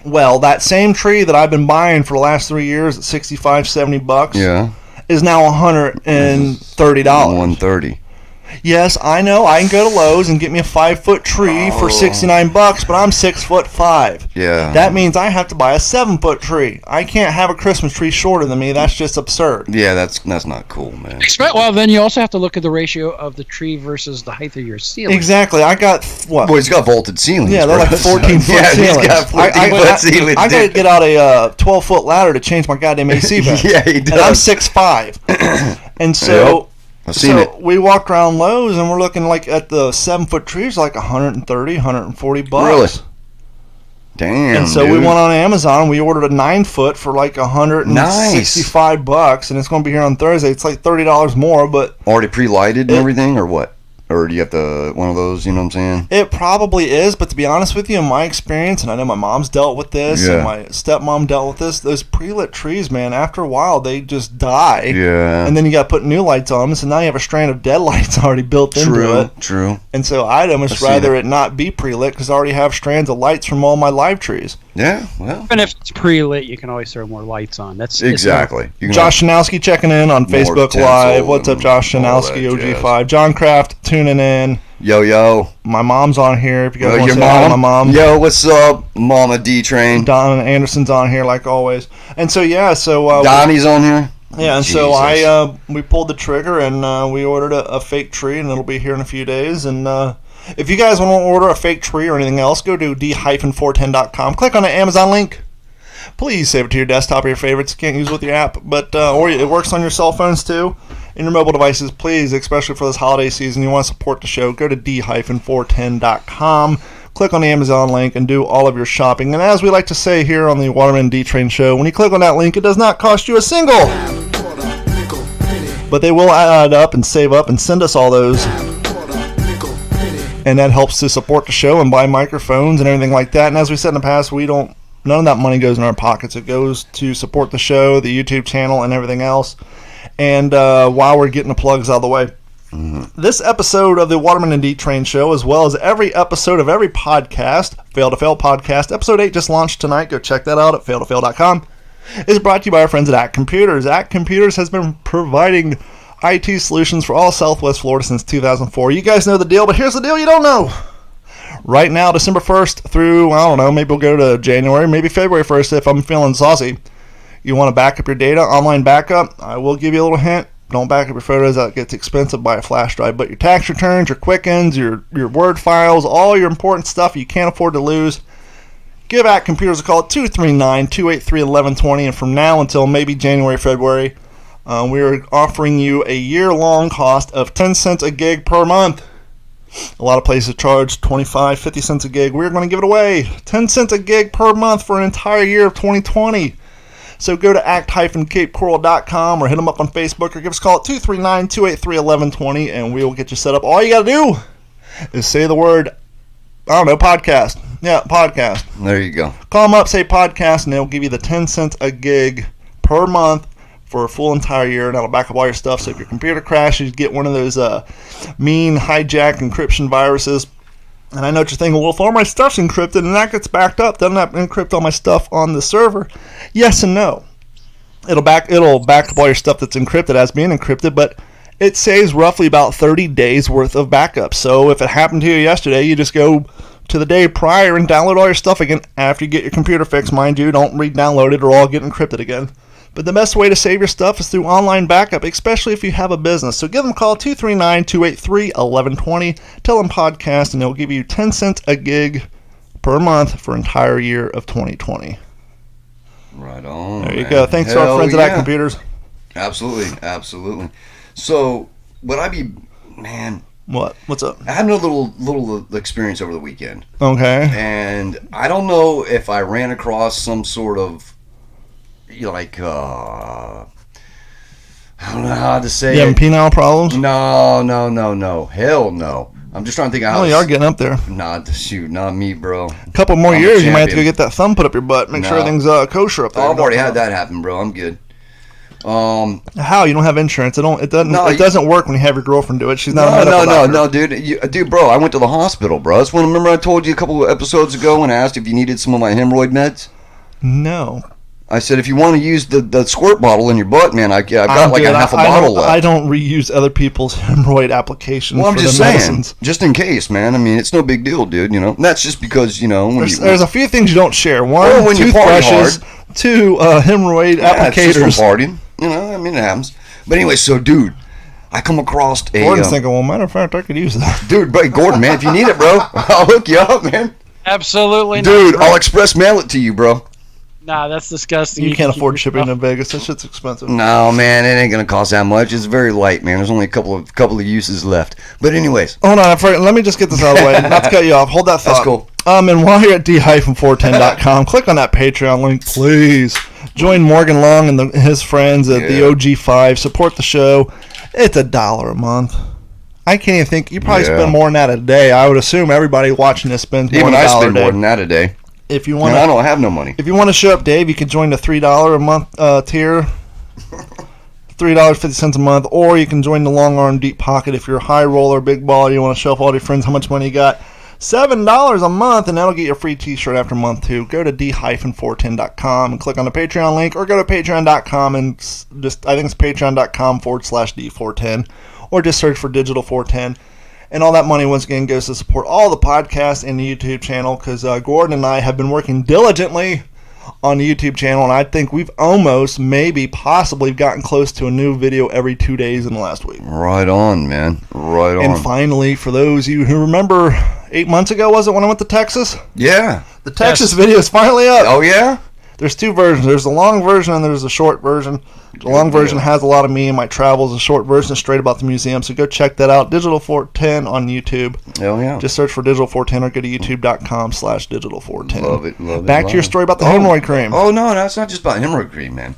Well, that same tree that I've been buying for the last 3 years at $65, $70 is now $130. $130. Yes, I know. I can go to Lowe's and get me a 5-foot tree for $69, but I'm 6'5". Yeah. That means I have to buy a 7-foot tree. I can't have a Christmas tree shorter than me. That's just absurd. Yeah, that's not cool, man. Well, then you also have to look at the ratio of the tree versus the height of your ceiling. Exactly. I got what? Boy, he's got vaulted ceilings. Yeah, they're like 14-foot ceilings. He's got 14-foot ceilings. I got to get out a 12-foot ladder to change my goddamn AC vent. Yeah, he does. And I'm 6'5". And so... Yep. I've seen it. We walked around Lowe's and we're looking like at the 7-foot trees, like $130, $140. Really? Damn. And so we went on Amazon. We ordered a 9-foot for like $165, and it's going to be here on Thursday. It's like $30 more, but already pre-lighted and everything, or what? Or do you have to one of those? You know what I'm saying? it probably is. But to be honest with you, in my experience, and I know my mom's dealt with this, and my stepmom dealt with this. Those pre-lit trees, man, after a while they just die. Yeah. And then you got to put new lights on them, so now you have a strand of dead lights already built into it. True. And so I'd almost rather it not be pre-lit because I already have strands of lights from all my live trees. Yeah, well. Even if it's pre-lit, you can always throw more lights on. That's exactly. Josh Shanowski checking in on Facebook Live. What's up, Josh Shanowski, OG5? John Kraft tuning in. Yo. My mom's on here. If you guys want your to say hi to my mom. Yo, what's up, Mama D-Train? Don Anderson's on here like always. And so, Donnie's on here? Yeah, and Jesus. so we pulled the trigger and we ordered a fake tree, and it'll be here in a few days. And if you guys want to order a fake tree or anything else, go to d-410.com. Click on the Amazon link. Please save it to your desktop or your favorites. You can't use it with your app, but or it works on your cell phones too, and your mobile devices. Please, especially for this holiday season, you want to support the show, go to d-410.com. Click on the Amazon link and do all of your shopping. And as we like to say here on the Waterman D-Train Show, when you click on that link, it does not cost you a single. But they will add up and save up and send us all those. And that helps to support the show and buy microphones and everything like that. And as we said in the past, none of that money goes in our pockets. It goes to support the show, the YouTube channel, and everything else. And while we're getting the plugs out of the way, this episode of the Waterman and D-Train Show, as well as every episode of every podcast, Fail to Fail podcast, episode 8 just launched tonight. Go check that out at failtofail.com. Is brought to you by our friends at Act Computers. Act Computers has been providing IT solutions for all Southwest Florida since 2004. You guys know the deal, but here's the deal you don't know. Right now, December 1st through, I don't know, maybe we'll go to January, maybe February 1st if I'm feeling saucy. You want to back up your data, online backup, I will give you a little hint. Don't back up your photos. That gets expensive. Buy a flash drive. But your tax returns, your Quickens, your Word files, all your important stuff you can't afford to lose, give Act Computers a call at 239-283-1120. And from now until maybe January, February, we are offering you a year-long cost of 10 cents a gig per month. A lot of places charge 25, 50 cents a gig. We're going to give it away. 10 cents a gig per month for an entire year of 2020. So go to act-capecoral.com or hit them up on Facebook or give us a call at 239-283-1120 and we will get you set up. All you got to do is say the word, I don't know, podcast. Yeah, podcast. There you go. Call them up, say podcast, and they'll give you the 10 cents a gig per month for a full entire year, and that'll back up all your stuff. So if your computer crashes, you get one of those mean hijack encryption viruses. And I know what you're thinking, well, if all my stuff's encrypted and that gets backed up, doesn't that encrypt all my stuff on the server? Yes and no. It'll back up all your stuff that's encrypted as being encrypted, but it saves roughly about 30 days worth of backup. So if it happened to you yesterday, you just go to the day prior and download all your stuff again after you get your computer fixed. Mind you, don't re-download it or all get encrypted again. But the best way to save your stuff is through online backup, especially if you have a business. So give them a call, 239-283-1120. Tell them podcast, and they'll give you 10 cents a gig per month for an entire year of 2020. Right on. There you go. Thanks to our friends at Act Computers. Absolutely. So, would I be, man... What? What's up? I had a little experience over the weekend. Okay. And I don't know if I ran across some sort of, like, I don't know how to say You having penile problems? No. Hell no. I'm just trying to think of how. Oh, you are getting up there. Not me, bro. A couple more years, you might have to go get that thumb put up your butt. Make sure everything's kosher up there. I've already had that happen, bro. I'm good. How? You don't have insurance? It doesn't work when you have your girlfriend do it. She's not a medical doctor. No, dude, bro. I went to the hospital, bro. That's when I told you a couple of episodes ago when I asked if you needed some of my hemorrhoid meds. No. I said, if you want to use the squirt bottle in your butt, man, I've got like a half a bottle left. I don't reuse other people's hemorrhoid applications Well, I'm for just the saying, medicines. just in case, man. I mean, it's no big deal, dude. You know, and that's just because, you know, when There's a few things you don't share. One, Well, when you party toothbrushes. Two, hemorrhoid it's just from applicators. partying. You know, I mean, it happens. But anyway, so, dude, I come across a... Gordon's thinking, well, matter of fact, I could use that. Dude, but Gordon, man, if you need it, bro, I'll hook you up, man. Absolutely not. Dude, I'll express mail it to you, bro. Nah, that's disgusting. You can't afford keep shipping your to Vegas. That shit's expensive. No, man, it ain't gonna cost that much. It's very light, man. There's only a couple of uses left. But anyways, Hold on, let me just get this out of the way. Not to cut you off. Hold that thought. That's cool. And while you're at d-410.com, click on that Patreon link, please. Join Morgan Long and his friends at the OG5. Support the show. It's $1 a month. I can't even think. You probably spend more than that a day. I would assume everybody watching this spends more even than $1 I spend a day. more than that a day. If you And want I to, don't have no money. if you want to show up, Dave, you can join the $3 a month tier. $3.50 a month, or you can join the long arm deep pocket if you're a high roller, big baller, you want to show off all your friends how much money you got. $7 a month, and that'll get you a free t-shirt after month 2. Go to d-410.com and click on the Patreon link, or go to patreon.com and just, I think it's patreon.com/d410, or just search for Digital 410. And all that money, once again, goes to support all the podcasts and the YouTube channel, because Gordon and I have been working diligently on the YouTube channel, and I think we've almost, maybe, possibly gotten close to a new video every 2 days in the last week. Right on, man. Right on. And finally, for those of you who remember, 8 months ago, was it, when I went to Texas? Yeah. The Texas video is finally up. Oh, yeah? There's 2 versions. There's the long version and there's the short version. The long version has a lot of me and my travels. The short version is straight about the museum. So go check that out. Digital 410 on YouTube. Oh, yeah. Just search for Digital 410 or go to youtube.com/Digital 410. Love it, love it. Back to your story about the hemorrhoid cream. Oh, no, it's not just about hemorrhoid cream, man.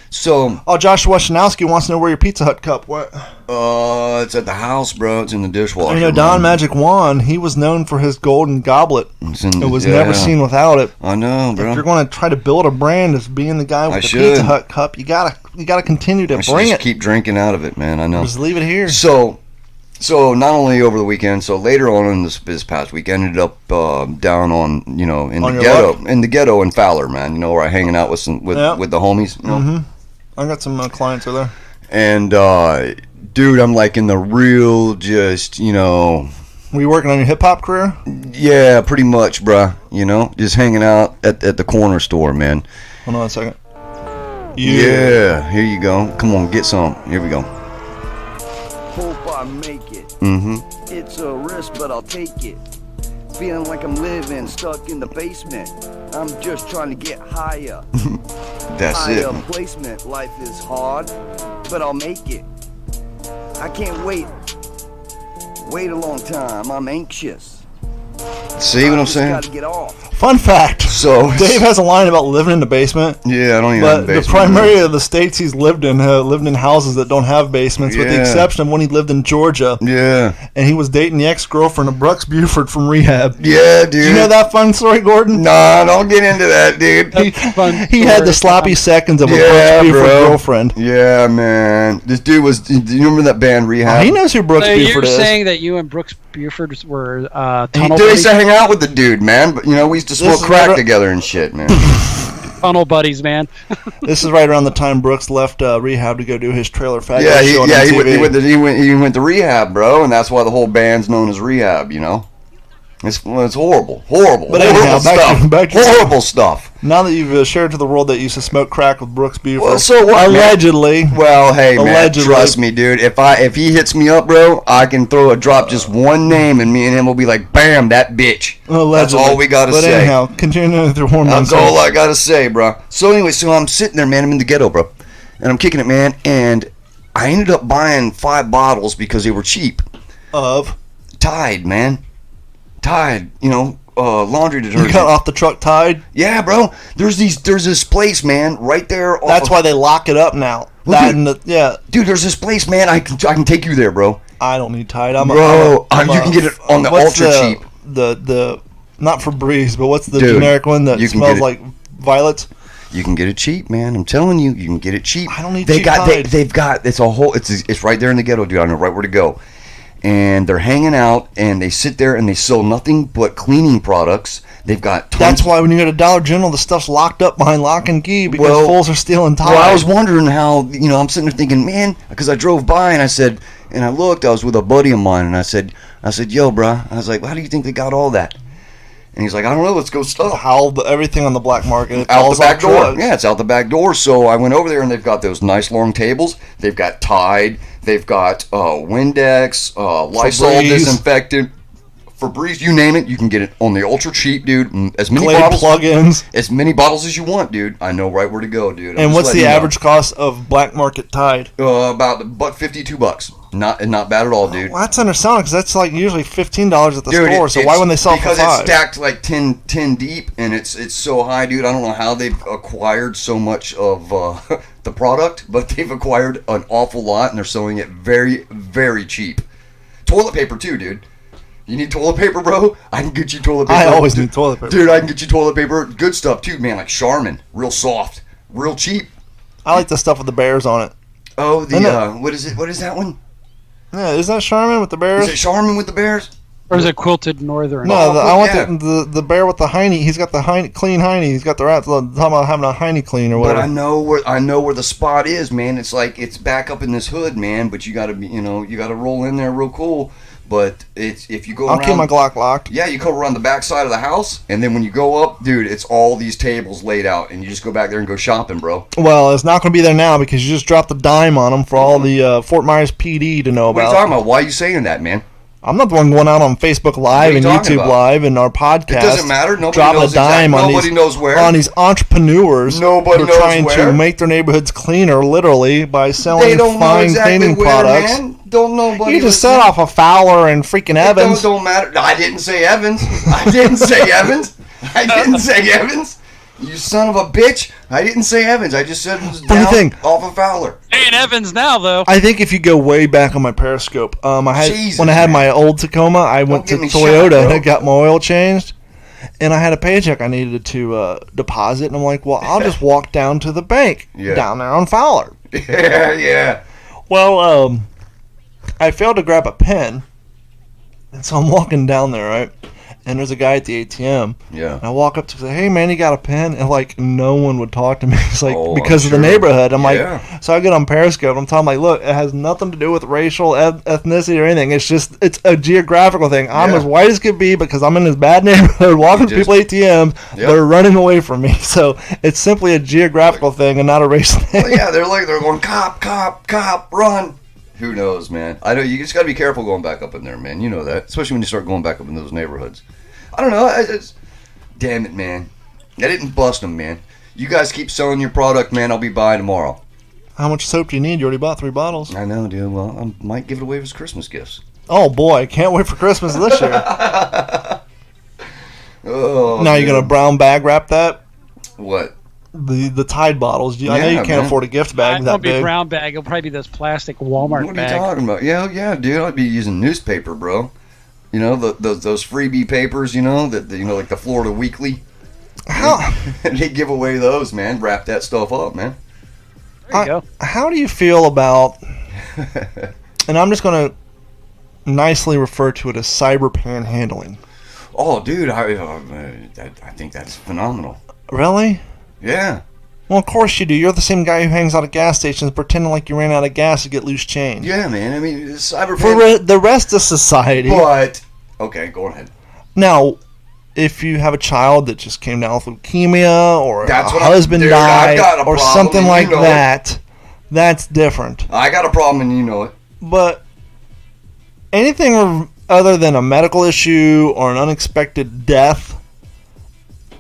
So, Joshua Shanowski wants to know where your Pizza Hut cup went. it's at the house, bro. It's in the dishwasher. You know, Don Magic Juan, he was known for his golden goblet. It was never seen without it. I know, bro. If you're going to try to build a brand as being the guy with the should. Pizza Hut cup, you gotta continue to I should bring just it. keep drinking out of it, man. I know. Just leave it here. So not only over the weekend, so later on in this past week, I ended up down on, you know, in On the your ghetto, luck? in the ghetto in Fowler, man. You know, where I hanging out with with the homies. You know? Mm-hmm. I got some clients over there. And dude, I'm like in the real, just, you know, Were you working on your hip hop career? yeah, pretty much, bruh. You know, just hanging out at the corner store, man. Hold on a second. Yeah, here you go. Come on, get some. Here we go. Hope I make it. Mm-hmm. It's a risk, but I'll take it. Feeling like I'm living stuck in the basement. I'm just trying to get higher. That's Higher it. placement. Life is hard, but I'll make it. I can't wait. Wait a long time. I'm anxious. See what I'm Just saying? gotta get off. Fun fact. So Dave has a line about living in the basement. yeah, I don't even But have a the basement. primary of the states he's lived in houses that don't have basements, with the Yeah. exception of when he lived in Georgia, Yeah. and he was dating the ex-girlfriend of Brooks Buford from rehab. Yeah, dude. Do you know that fun story, Gordon? Nah, don't get into that, dude. He had the sloppy seconds of a Yeah, Brooks Buford bro. girlfriend. Yeah, man. This dude was. Do you remember that band Rehab? He knows who Brooks So Buford you're is. saying that you and Brooks Buford were tunnel Dude, I buddies? used to hang out with the dude, man. But you know, we used to smoke is crack right- together and shit, man. Tunnel buddies, man. This is right around the time Brooks left rehab to go do his trailer faggot Yeah, show on he MTV. went to Rehab, bro, and that's why the whole band's known as Rehab. You know, it's horrible, But anyhow, back to- horrible stuff. Now that you've shared to the world that you used to smoke crack with Brooks Buford, Well, so what, man? allegedly. Well, hey, man, Allegedly. trust me, dude. If he hits me up, bro, I can drop just one name, and me and him will be like, bam, that bitch. Allegedly. That's all we gotta but say. anyhow, continuing through hormones. That's all I gotta say, bro. So anyway, so I'm sitting there, man. I'm in the ghetto, bro, and I'm kicking it, man. And I ended up buying 5 bottles because they were cheap. Of Tide, man. Tide, you know, laundry you detergent. got off the truck Tide. Yeah, bro. There's this place, man, right there. off That's of- why they lock it up now. Well, That dude- and the, yeah, dude. There's this place, man. I can take you there, bro. I don't need Tide. I'm Bro, you can get it on the what's ultra cheap. The not Febreze, but what's the Dude, generic one that you can smells get it. like violets? You can get it cheap, man. I'm telling you, you can get it cheap. I don't need they cheap got Tide. they've got it's a whole it's right there in the ghetto, dude. I know right where to go. and they're hanging out, and they sit there and they sell nothing but cleaning products. They've got tons. That's why when you go to Dollar General, the stuff's locked up behind lock and key because fools are stealing Tide. Well, I was wondering how, I'm sitting there thinking, man, because I drove by and I said, and I looked, I was with a buddy of mine, and I said, yo, bruh, I was like, how do you think they got all that? And he's like, I don't know, let's go stuff. How everything on the black market. Out the back door. Yeah, it's out the back door. So I went over there, and they've got those nice long tables. They've got Tide. They've got Windex, Lysol Febreze. disinfectant. Febreze, you name it, you can get it on the ultra cheap, dude. As many Glade bottles, plugins. as many bottles as you want, dude. I know right where to go, dude. And what's the average cost of black market Tide? About $1.50, $2. Not bad at all, dude. Well, that's underselling because that's like usually $15 at the Dude, store. So why wouldn't they sell it for $5? Because it's stacked like 10 deep, and it's so high, dude. I don't know how they've acquired so much of the product, but they've acquired an awful lot, and they're selling it very, very cheap. Toilet paper too, dude. You need toilet paper, bro? I can get you toilet paper. I always need toilet paper. Dude, I can get you toilet paper. Good stuff, too, man. Like Charmin. Real soft. Real cheap. I like the stuff with the bears on it. Oh, what is it? What is that one? Yeah, is that Charmin with the bears? Is it Charmin with the bears? Or is it Quilted Northern? No, Oh, I want yeah. the bear with the hiney. He's got the clean hiney. He's got the rats talking about having a hiney clean or But whatever. I know where the spot is, man. It's like it's back up in this hood, man. But you gotta be, you gotta roll in there real cool. But it's if you go I'll around, keep my Glock locked. yeah, you come around the back side of the house, and then when you go up, dude, it's all these tables laid out, and you just go back there and go shopping, bro. Well, it's not going to be there now because you just dropped a dime on them for all the Fort Myers PD to know What are you about. talking about? Why are you saying that, man? I'm not the one going out on Facebook Live What and are you talking YouTube about? Live and our podcast. It doesn't matter. Nobody drop knows a dime exactly- on nobody these, knows where. on these entrepreneurs Nobody who knows are trying where. to make their neighborhoods cleaner, literally, by They selling don't know fine exactly cleaning where, products. man. Don't nobody. You just set off a Fowler and freaking Evans. Don't matter. I didn't say Evans. I didn't say Evans. I didn't say Evans. You son of a bitch. I didn't say Evans. I just said it was Funny down thing. off of Fowler. Ain't Evans now, though. I think if you go way back on my Periscope, Jesus, when I had man. my old Tacoma, I went to get me Toyota shot, bro. and I got my oil changed, and I had a paycheck I needed to deposit, and I'm like, well, I'll just walk down to the bank Yeah. down there on Fowler. Yeah. Well, I failed to grab a pen, and so I'm walking down there, right? And there's a guy at the ATM. Yeah. And I walk up to say, "Hey man, you got a pen?" And like no one would talk to me. It's like Oh, because I'm of the sure. neighborhood. I'm Yeah. like, so I get on Periscope. I'm talking like, look, it has nothing to do with racial ethnicity or anything. It's a geographical thing. I'm Yeah. as white as could be because I'm in this bad neighborhood walking You just- people ATMs. Yep. They're running away from me. So it's simply a geographical thing and not a racial thing. Well, yeah, they're going cop, cop, cop, run. Who knows, man? I know you just got to be careful going back up in there, man. You know that, especially when you start going back up in those neighborhoods. I don't know. Damn it, man. I didn't bust them, man. You guys keep selling your product, man. I'll be by tomorrow. How much soap do you need? You already bought 3 bottles. I know, dude. Well, I might give it away as Christmas gifts. Oh boy, can't wait for Christmas this year. Oh, Now you're dude. gonna brown bag wrap that? What? The Tide bottles. I know you Yeah, can't man. afford a gift It bag that won't be a big. brown bag. It'll probably be this plastic Walmart What are bag. you talking about? Yeah, dude. I'd be using newspaper, bro. You know, those freebie papers, that like the Florida Weekly. How They give away those, man. Wrap that stuff up, man. There you go. how do you feel about? And I'm just gonna nicely refer to it as cyber panhandling. Oh, dude, I think that's phenomenal. Really? Yeah. Well, of course you do. You're the same guy who hangs out at gas stations pretending like you ran out of gas to get loose change. Yeah, man. I mean, cyber. For the rest of society. But okay, go ahead. Now, if you have a child that just came down with leukemia or That's a what husband dude, I've died got a or problem, something and like you know that, that's different. I got a problem, and you know it. But anything other than a medical issue or an unexpected death,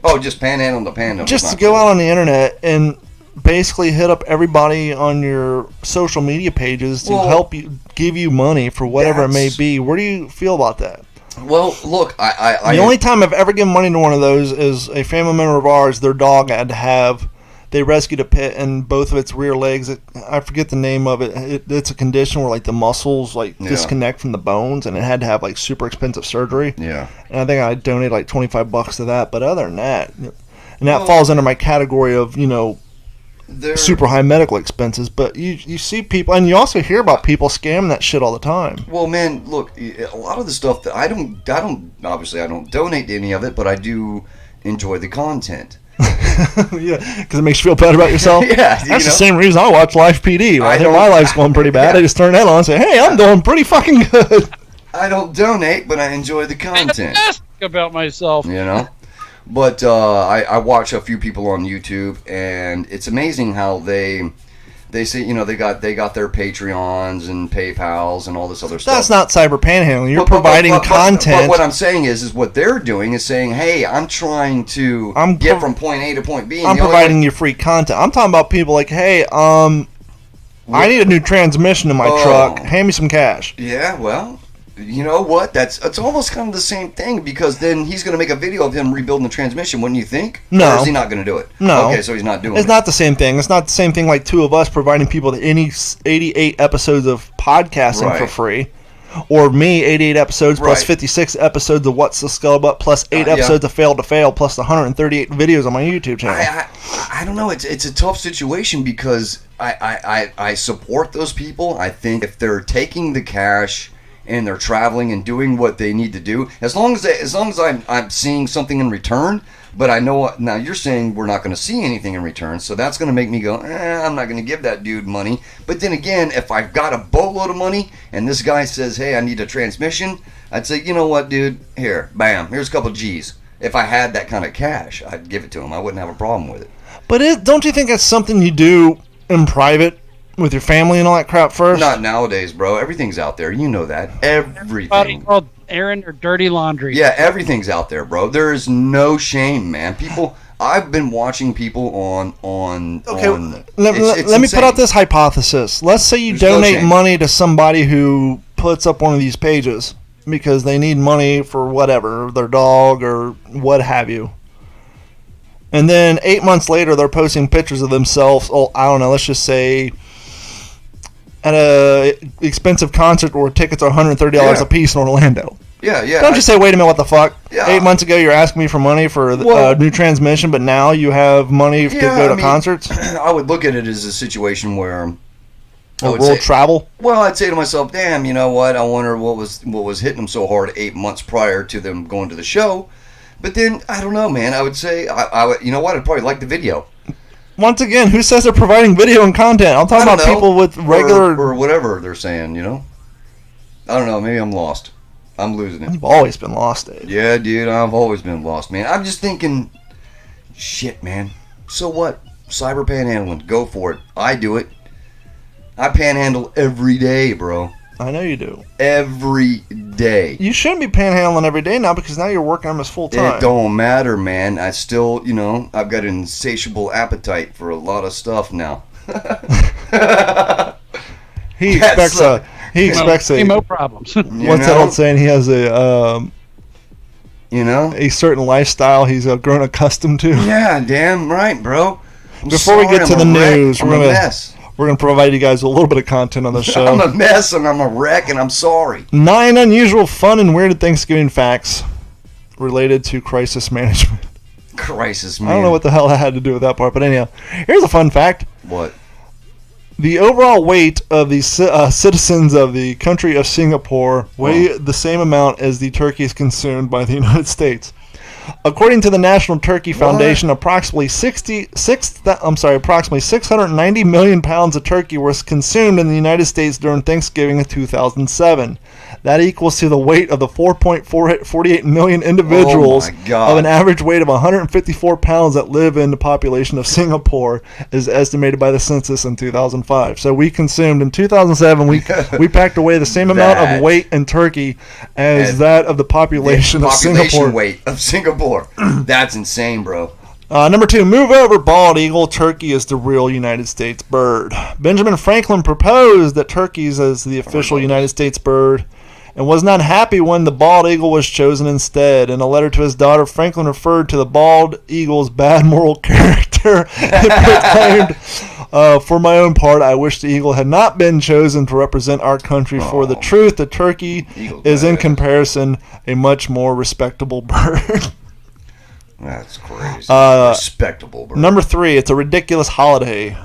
Oh, just panhandle the panhandle. just to go out on the internet and basically hit up everybody on your social media pages to Well, help you, give you money for whatever it may that's- be. Where do you feel about that? Well, look, I The only time I've ever given money to one of those is a family member of ours. Their dog had to have. They rescued a pit and both of its rear legs. I forget the name of it. It's a condition where like the muscles Yeah. disconnect from the bones, and it had to have like super expensive surgery. Yeah. And I think I donated like $25 to that. But other than that, and that falls under my category of super high medical expenses. But you see people, and you also hear about people scamming that shit all the time. Well, man, look, a lot of the stuff that I don't obviously I don't donate to any of it, but I do enjoy the content. Yeah, because it makes you feel better about yourself. Yeah, that's the same reason I watch Life PD. I think my life's going pretty bad. I just turn that on and say, hey, I'm doing pretty fucking good. I don't donate, but I enjoy the content. About myself, you know. But I watch a few people on YouTube, and it's amazing how they say, you know, they got their Patreons and PayPals and all this other stuff. That's not cyber panhandling. You're providing content. But what I'm saying is what they're doing is saying, hey, I'm trying to get from point A to point B. I'm providing you free content. I'm talking about people like, hey, I need a new transmission in my truck. Hand me some cash. Yeah, well, you know what? It's almost kind of the same thing, because then he's going to make a video of him rebuilding the transmission, wouldn't you think? No. Or is he not going to do it? No. Okay, so he's not doing it. It's not the same thing. It's not the same thing like two of us providing people any 88 episodes of podcasting for free. Or me, 88 episodes plus 56 episodes of What's the Scuttlebutt plus 8 episodes of Fail to Fail plus the 138 videos on my YouTube channel. I don't know. It's a tough situation, because I support those people. I think if they're taking the cash and they're traveling and doing what they need to do, as long as I'm seeing something in return. But I know now you're saying we're not going to see anything in return, so that's going to make me go, I'm not going to give that dude money. But then again, if I've got a boatload of money and this guy says, hey, I need a transmission, I'd say, you know what, dude, here, bam, here's a couple of G's. If I had that kind of cash, I'd give it to him. I wouldn't have a problem with it. But don't you think that's something you do in private? With your family and all that crap first? Not nowadays, bro. Everything's out there. You know that. Everything. Called errand or dirty laundry. Yeah, everything's out there, bro. There is no shame, man. People, I've been watching people on. Okay, let me put out this hypothesis. Let's say you donate money to somebody who puts up one of these pages because they need money for whatever, their dog or what have you. And then 8 months later, they're posting pictures of themselves. Oh, I don't know. Let's just say at a expensive concert where tickets are $130 a piece in Orlando. Yeah, yeah. Don't you say, wait a minute, what the fuck? Yeah. 8 months ago, you're asking me for money for a new transmission, but now you have money to go to concerts? I would look at it as a situation where world travel. Well, I'd say to myself, damn, you know what? I wonder what was hitting them so hard 8 months prior to them going to the show. But then, I don't know, man. I would say, I would, you know what? I'd probably like the video. Once again, who says they're providing video and content? I'm talking about people with regular... Or whatever they're saying, you know? I don't know. Maybe I'm lost. I'm losing it. You've always been lost, Dave. Yeah, dude. I've always been lost, man. I'm just thinking, shit, man. So what? Cyber panhandling. Go for it. I do it. I panhandle every day, bro. I know you do. Every day. You shouldn't be panhandling every day now because now you're working almost full time. It don't matter, man. I still, you know, I've got an insatiable appetite for a lot of stuff now. He expects no problems. What's that old saying? He has a a certain lifestyle he's grown accustomed to. Yeah, damn right, bro. Before we get to the news, we're going to provide you guys a little bit of content on the show. I'm a mess and I'm a wreck and I'm sorry. 9 unusual, fun, and weird Thanksgiving facts related to crisis management. Crisis management. I don't know what the hell that had to do with that part, but anyhow, here's a fun fact. What? The overall weight of the citizens of the country of Singapore weigh the same amount as the turkeys consumed by the United States. According to the National Turkey Foundation, approximately 690 million pounds of turkey was consumed in the United States during Thanksgiving in 2007. That equals to the weight of the 4.48 million individuals of an average weight of 154 pounds that live in the population of Singapore, is estimated by the census in 2005. So we consumed in 2007. We packed away the same amount of weight in turkey as that of the population of Singapore. Population weight of Singapore. That's insane, bro. Number 2, move over, bald eagle. Turkey is the real United States bird. Benjamin Franklin proposed that turkeys as the official United States bird and was not happy when the bald eagle was chosen instead. In a letter to his daughter, Franklin referred to the bald eagle's bad moral character and proclaimed, for my own part, I wish the eagle had not been chosen to represent our country. For the truth, the turkey is in comparison a much more respectable bird. That's crazy. Respectable, bro. Number 3, it's a ridiculous holiday.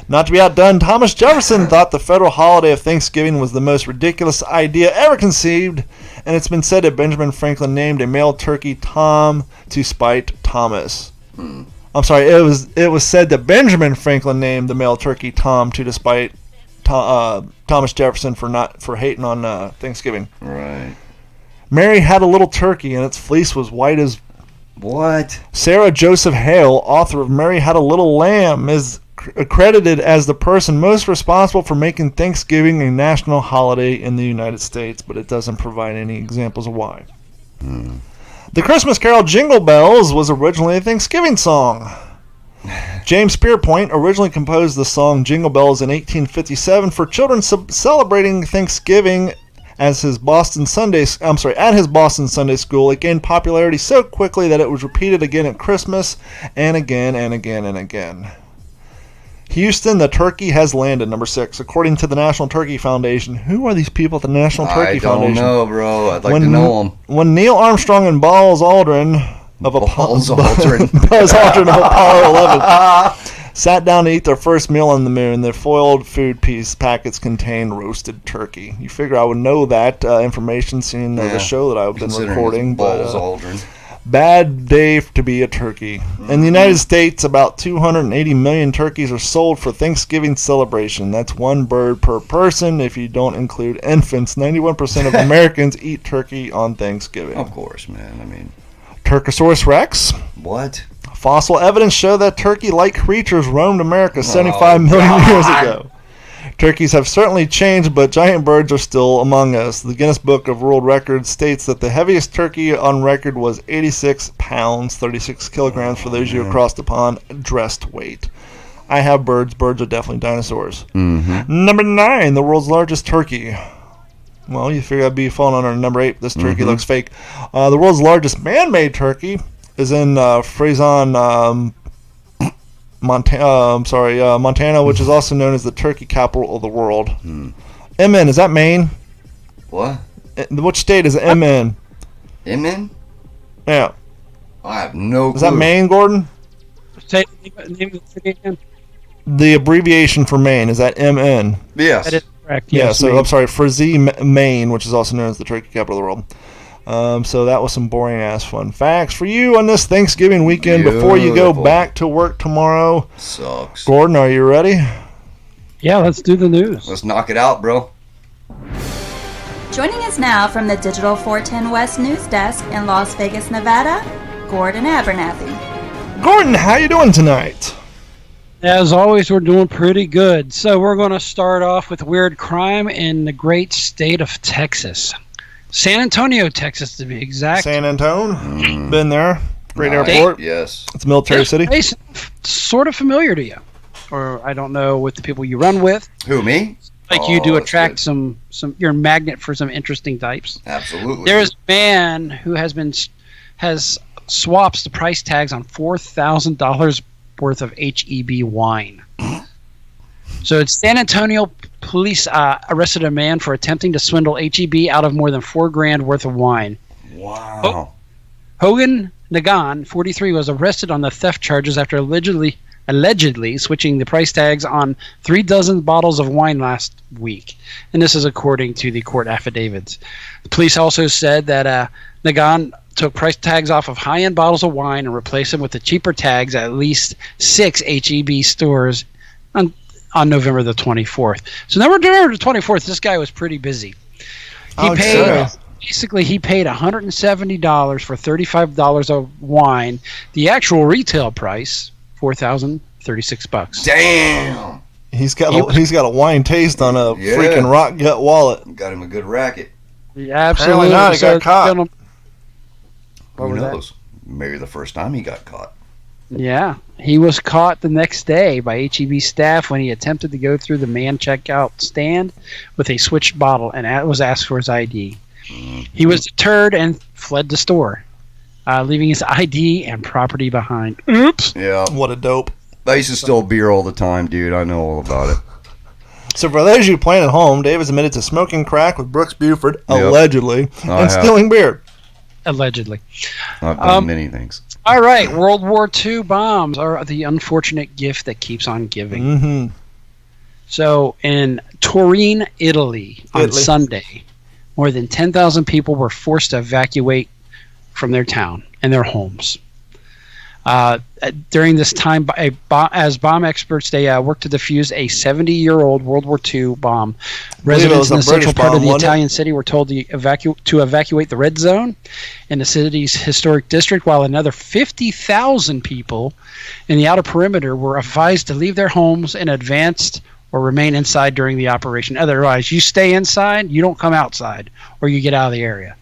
Not to be outdone, Thomas Jefferson thought the federal holiday of Thanksgiving was the most ridiculous idea ever conceived, and it's been said that Benjamin Franklin named a male turkey Tom to spite Thomas. I'm sorry, it was said that Benjamin Franklin named the male turkey Tom to despite Thomas Jefferson for hating on Thanksgiving. Right. Mary had a little turkey, and its fleece was white as... What? Sarah Joseph Hale, author of Mary Had a Little Lamb, is accredited as the person most responsible for making Thanksgiving a national holiday in the United States, but it doesn't provide any examples of why. The Christmas carol Jingle Bells was originally a Thanksgiving song. James Pierpont originally composed the song Jingle Bells in 1857 for children celebrating Thanksgiving at his Boston Sunday School. It gained popularity so quickly that it was repeated again at Christmas and again and again and again. Houston, the turkey has landed, number 6. According to the National Turkey Foundation. Who are these people at the National Turkey Foundation? I don't know, bro. I'd like to know them. When Neil Armstrong and Buzz Aldrin of Apollo 11 sat down to eat their first meal on the moon, their foiled food packets contained roasted turkey. You figure I would know that information, seeing the show that I've been recording. Buzz Aldrin. Bad day to be a turkey. In the United States, about 280 million turkeys are sold for Thanksgiving celebration. That's one bird per person if you don't include infants. 91% of Americans eat turkey on Thanksgiving. Of course, man. I mean... Turkosaurus rex. What? Fossil evidence show that turkey-like creatures roamed America 75 million years ago. Turkeys have certainly changed, but giant birds are still among us. The Guinness Book of World Records states that the heaviest turkey on record was 86 pounds, 36 kilograms for those of you across the pond, dressed weight. I have birds. Birds are definitely dinosaurs. Number 9, the world's largest turkey. Well, you figure that'd be falling under number 8. This turkey looks fake. The world's largest man-made turkey is in Frazon, Montana, which is also known as the turkey capital of the world. MN, is that Maine? What? Which state is MN? MN? Yeah. I have no clue. Is that Maine, Gordon? Say the name of the city again. The abbreviation for Maine, is that MN? Yes. That is correct. Yeah, Yes, so Maine. I'm sorry, Frazee, Maine, which is also known as the turkey capital of the world. So that was some boring-ass fun facts for you on this Thanksgiving weekend before you go back to work tomorrow. Sucks. Gordon, are you ready? Yeah, let's do the news. Let's knock it out, bro. Joining us now from the Digital 410 West News Desk in Las Vegas, Nevada, Gordon Abernathy. Gordon, how you doing tonight? As always, we're doing pretty good. So we're going to start off with weird crime in the great state of Texas. San Antonio, Texas, to be exact. San Antone? Been there. Great Nice. airport. Yes. It's a military city. Place sort of familiar to you. Or I don't know, with the people you run with. Who, me? Like you do that's attract good. some you're a magnet for some interesting types. Absolutely. There is a man who has swaps the price tags on $4,000 worth of HEB wine. So it's San Antonio police arrested a man for attempting to swindle HEB out of more than $4,000 worth of wine. Wow. Hogan Nagan, 43, was arrested on the theft charges after allegedly switching the price tags on 36 bottles of wine last week. And this is according to the court affidavits. The police also said that Nagan took price tags off of high-end bottles of wine and replaced them with the cheaper tags at least 6 HEB stores on November the 24th. So November the 24th, this guy was pretty busy. He paid $170 for $35 of wine. The actual retail price, $4,036. Damn. He's got a wine taste on a freaking rock gut wallet. Got him a good racket. Yeah, absolutely. Apparently not. He got caught. What Who was that? knows? Maybe the first time he got caught. Yeah, he was caught the next day by HEB staff when he attempted to go through the man checkout stand with a switched bottle and was asked for his ID. He was deterred and fled the store, leaving his ID and property behind. Oops. Yeah. What a dope. I used to steal beer all the time, dude. I know all about it. So for those of you playing at home, Dave is admitted to smoking crack with Brooks Buford, allegedly, and stealing beer. Allegedly. I've done many things. All right, World War II bombs are the unfortunate gift that keeps on giving. Mm-hmm. So in Turin, Italy, on Sunday, more than 10,000 people were forced to evacuate from their town and their homes. During this time, as bomb experts, they worked to defuse a 70-year-old World War II bomb. Residents in the central part of the Italian city were told to evacuate the red zone in the city's historic district, while another 50,000 people in the outer perimeter were advised to leave their homes in advance or remain inside during the operation. Otherwise, you stay inside, you don't come outside, or you get out of the area.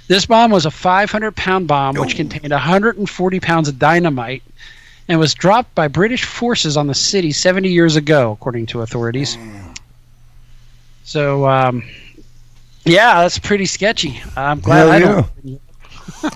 This bomb was a 500-pound bomb which contained 140 pounds of dynamite and was dropped by British forces on the city 70 years ago, according to authorities. So, yeah, that's pretty sketchy. I'm glad I don't. Yeah,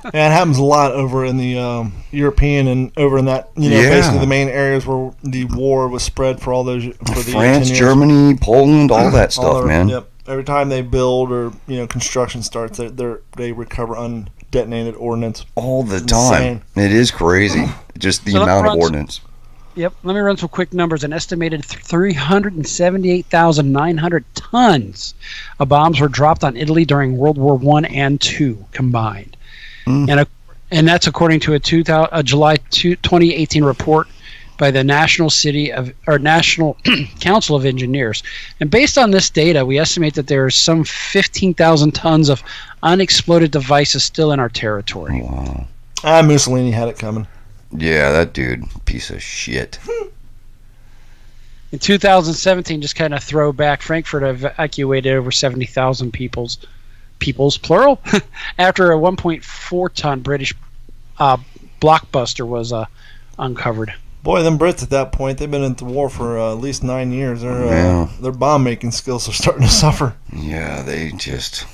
it happens a lot over in the European and over in that, basically the main areas where the war was spread for all those for the France, Germany, Poland, all that stuff, man. Yep. Every time they build or construction starts, they recover undetonated ordnance all the time. It is crazy, just the amount of ordnance. Yep. Let me run some quick numbers. An estimated 378,900 tons of bombs were dropped on Italy during World War I and II combined, and that's according to a July 2018 report by the National Council of Engineers. And based on this data, we estimate that there are some 15,000 tons of unexploded devices still in our territory. Wow. Mussolini had it coming. Yeah, that dude, piece of shit. In 2017, just kind of throwback, Frankfurt evacuated over 70,000 peoples plural, after a 1.4-ton British blockbuster was uncovered. Boy, them Brits at that point, they've been in the war for at least 9 years. Their bomb-making skills are starting to suffer. Yeah, they just...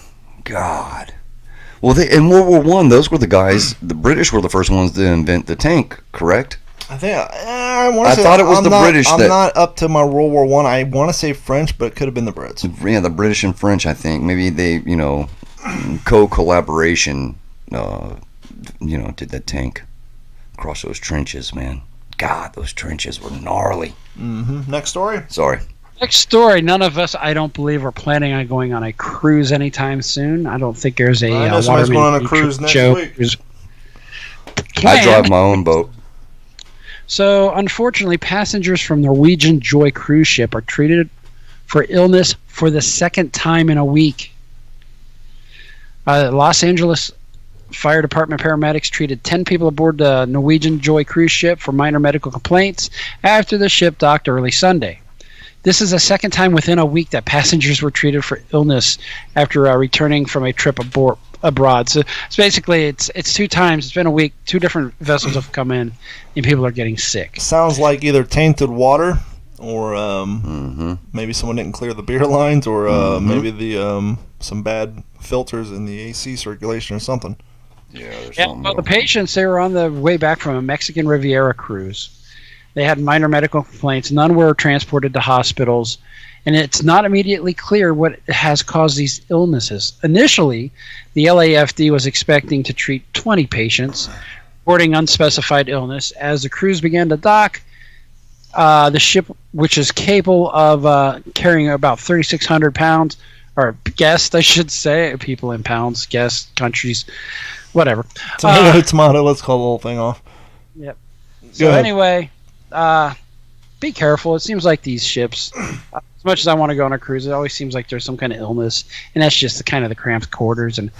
God. Well, in World War I, those were the guys... The British were the first ones to invent the tank, correct? I think... I thought it was the British I'm not up to my World War I. I want to say French, but it could have been the Brits. Yeah, the British and French, I think. Maybe they, co-collaboration, did that tank across those trenches, man. God, those trenches were gnarly. Mm-hmm. Next story? Sorry. Next story. None of us, I don't believe, are planning on going on a cruise anytime soon. I don't think there's a Waterman going on a cruise next week. I drive my own boat. So, unfortunately, passengers from Norwegian Joy cruise ship are treated for illness for the second time in a week. Los Angeles Fire Department paramedics treated 10 people aboard the Norwegian Joy cruise ship for minor medical complaints after the ship docked early Sunday. This is the second time within a week that passengers were treated for illness after returning from a trip abroad. So it's basically it's 2 times. It's been a week. 2 different vessels have come in, and people are getting sick. Sounds like either tainted water, or maybe someone didn't clear the beer lines, or maybe the some bad filters in the AC circulation or something. Well, the patients, they were on the way back from a Mexican Riviera cruise. They had minor medical complaints. None were transported to hospitals, and it's not immediately clear what has caused these illnesses. Initially, the LAFD was expecting to treat 20 patients, reporting unspecified illness. As the cruise began to dock, the ship, which is capable of carrying about 3,600 pounds, or guests, I should say, people in pounds, guests, countries, whatever. Tomato, let's call the whole thing off. Yep. So anyway, be careful. It seems like these ships, as much as I want to go on a cruise, it always seems like there's some kind of illness, and that's just the kind of the cramped quarters and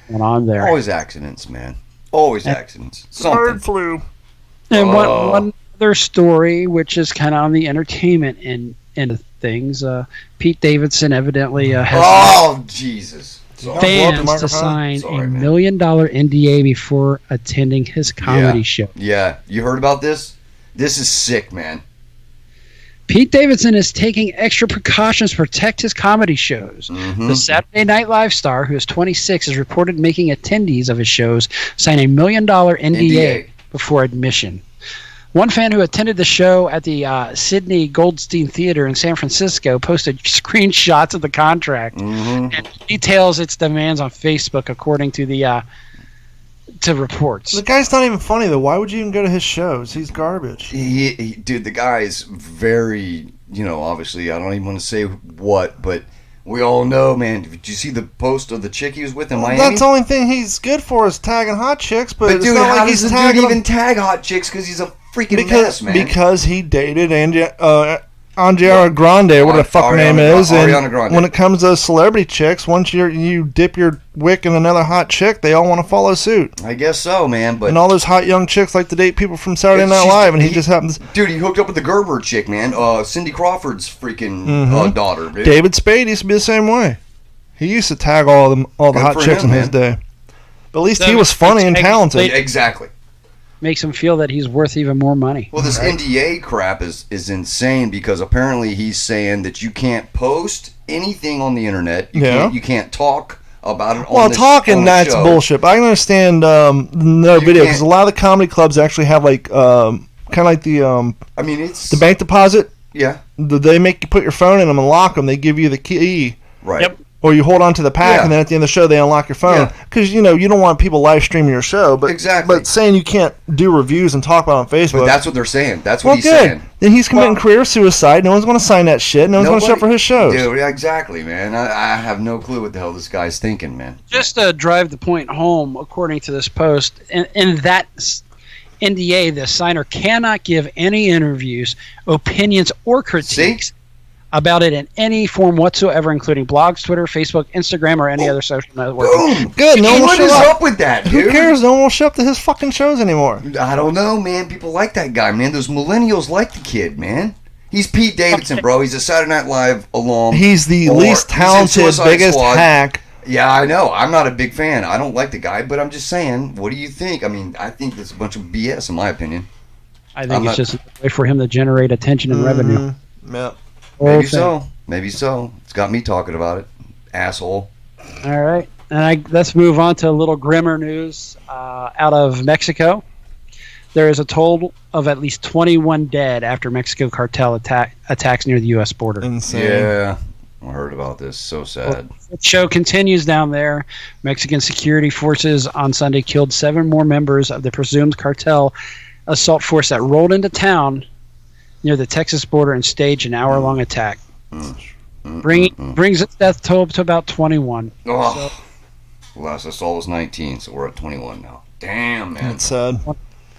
going on there. Always accidents, man. Always accidents. Bird flu. And one other story, which is kind of on the entertainment end of things, Pete Davidson evidently has Jesus. fans to sign a $1 million NDA before attending his comedy show. Yeah, you heard about this? This is sick, man. Pete Davidson is taking extra precautions to protect his comedy shows. The Saturday Night Live star, who is 26, is reported making attendees of his shows sign a $1 million NDA before admission. One fan who attended the show at the Sidney Goldstein Theater in San Francisco posted screenshots of the contract and details its demands on Facebook, according to the to reports. The guy's not even funny, though. Why would you even go to his shows? He's garbage. Dude, the guy is very, obviously, I don't even want to say what, but we all know, man. Did you see the post of the chick he was with in Miami? That's the only thing he's good for is tagging hot chicks. But it's dude, not how like does he's the dude even tag hot chicks? Because he's a freaking mess, man. Because he dated Ariana Grande, or whatever the fuck her name is. Ariana Grande. When it comes to celebrity chicks, once you dip your wick in another hot chick, they all want to follow suit. I guess so, man. But and all those hot young chicks like to date people from Saturday Night Live, and he just happens. Dude, he hooked up with the Gerber chick, man. Cindy Crawford's freaking daughter, dude. David Spade used to be the same way. He used to tag all the hot chicks in his day. But at least he was funny and talented. Exactly. Makes him feel that he's worth even more money. Well, this NDA crap is insane because apparently he's saying that you can't post anything on the internet. You can't talk about it on Well, the talking, that's show. bullshit. But I can understand no video because a lot of the comedy clubs actually have like kind of like the it's the bank deposit. Yeah. They make you put your phone in them and lock them. They give you the key. Right. Yep. Or you hold on to the pack, and then at the end of the show, they unlock your phone. Because, you don't want people live streaming your show. But, exactly. But saying you can't do reviews and talk about it on Facebook. But that's what they're saying. That's what he's saying. Then he's committing career suicide. No one's going to sign that shit. No one's going to show up for his shows. Dude, exactly, man. I have no clue what the hell this guy's thinking, man. Just to drive the point home, according to this post, in that NDA, the signer cannot give any interviews, opinions, or critiques about it in any form whatsoever, including blogs, Twitter, Facebook, Instagram, or any other social network. Boom! Good. No one will what show is up. up with that, dude? Who cares? No one will show up to his fucking shows anymore. I don't know, man. People like that guy, man. Those millennials like the kid, man. He's Pete Davidson, bro. He's a Saturday Night Live alum. He's the least talented, biggest hack. Yeah, I know. I'm not a big fan. I don't like the guy, but I'm just saying, what do you think? I mean, I think that's a bunch of BS, in my opinion. I think it's just a way for him to generate attention and revenue. Yeah. Maybe so. Maybe so. It's got me talking about it. Asshole. All right. And let's move on to a little grimmer news out of Mexico. There is a total of at least 21 dead after Mexico cartel attacks near the U.S. border. Insane. Yeah. I heard about this. So sad. The show continues down there. Mexican security forces on Sunday killed 7 more members of the presumed cartel assault force that rolled into town near the Texas border and staged an hour-long attack. Brings its death toll to about 21. Oh. Last I saw was 19, so we're at 21 now. Damn, man. That's sad.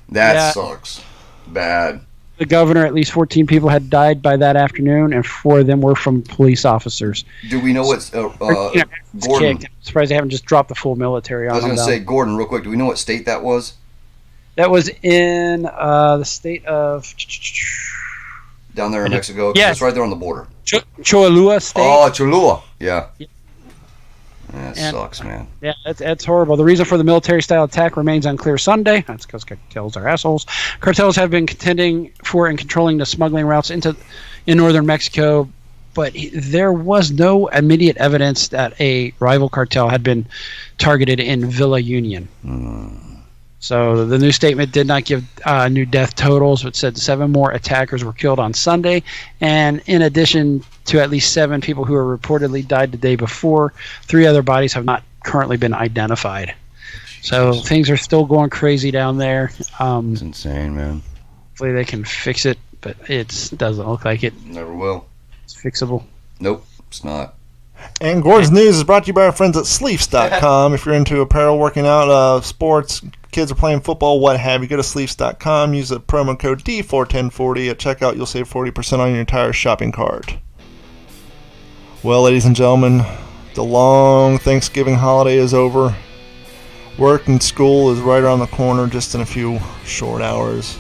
That sucks. Bad. The governor, at least 14 people had died by that afternoon, and 4 of them were from police officers. Do we know what's Gordon? I'm surprised they haven't just dropped the full military on them. I was going to say, Gordon, real quick, do we know what state that was? That was in the state of... Down there in Mexico? Yeah. It's right there on the border. Cholula State. Oh, Cholula. Yeah. That sucks, man. Yeah, it's horrible. The reason for the military-style attack remains unclear Sunday. That's because cartels are assholes. Cartels have been contending for and controlling the smuggling routes in northern Mexico, but there was no immediate evidence that a rival cartel had been targeted in Villa Union. So the new statement did not give new death totals, but said 7 more attackers were killed on Sunday, and in addition to at least 7 people who were reportedly died the day before, 3 other bodies have not currently been identified. So things are still going crazy down there. It's insane, man. Hopefully they can fix it, but it doesn't look like it. Never will. It's fixable. Nope, it's not. And Gordon's News is brought to you by our friends at Sleeves.com. If you're into apparel, working out, sports, kids are playing football, what have you, go to Sleeves.com. Use the promo code D41040 at checkout. You'll save 40% on your entire shopping cart. Well, ladies and gentlemen, the long Thanksgiving holiday is over. Work and school is right around the corner, just in a few short hours.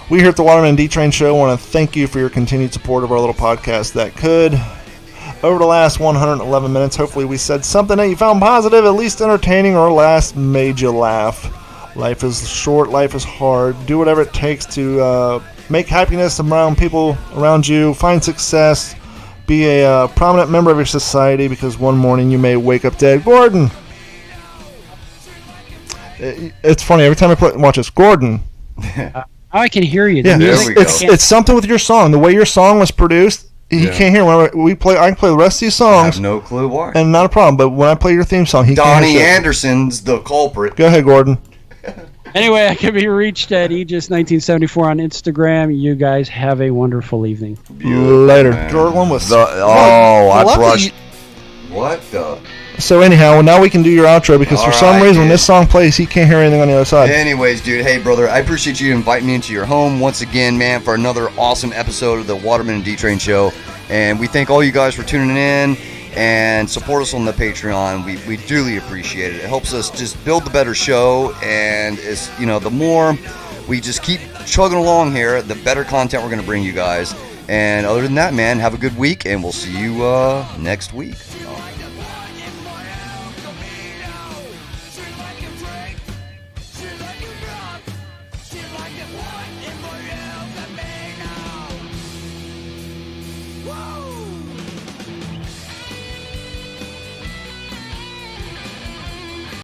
We here at the Waterman and D-Train Show want to thank you for your continued support of our little podcast that could. Over the last 111 minutes, hopefully we said something that you found positive, at least entertaining, or last made you laugh. Life is short, life is hard. Do whatever it takes to make happiness around people around you, find success, be a prominent member of your society, because one morning you may wake up dead. Gordon! It's funny, every time I watch this, Gordon. Now I can hear you. The Yeah, music, it's something with your song. The way your song was produced, he can't hear. When I can play the rest of these I songs, have no clue why. and not a problem. But when I play your theme song, he can't Donnie hear shit. Anderson's the culprit. Go ahead, Gordon. Anyway, I can be reached at Aegis1974 on Instagram. You guys have a wonderful evening. Later. Man. Jordan was. I Well, brushed. What the? So anyhow, now we can do your outro because All for some right, reason when dude. this song plays, he can't hear anything on the other side. Anyways, dude, hey, brother, I appreciate you inviting me into your home once again, man, for another awesome episode of the Waterman and D-Train Show. And we thank all you guys for tuning in and support us on the Patreon. We duly appreciate it. It helps us just build the better show, and it's, you know, the more we just keep chugging along here, the better content we're going to bring you guys. And other than that, man, have a good week, and we'll see you next week.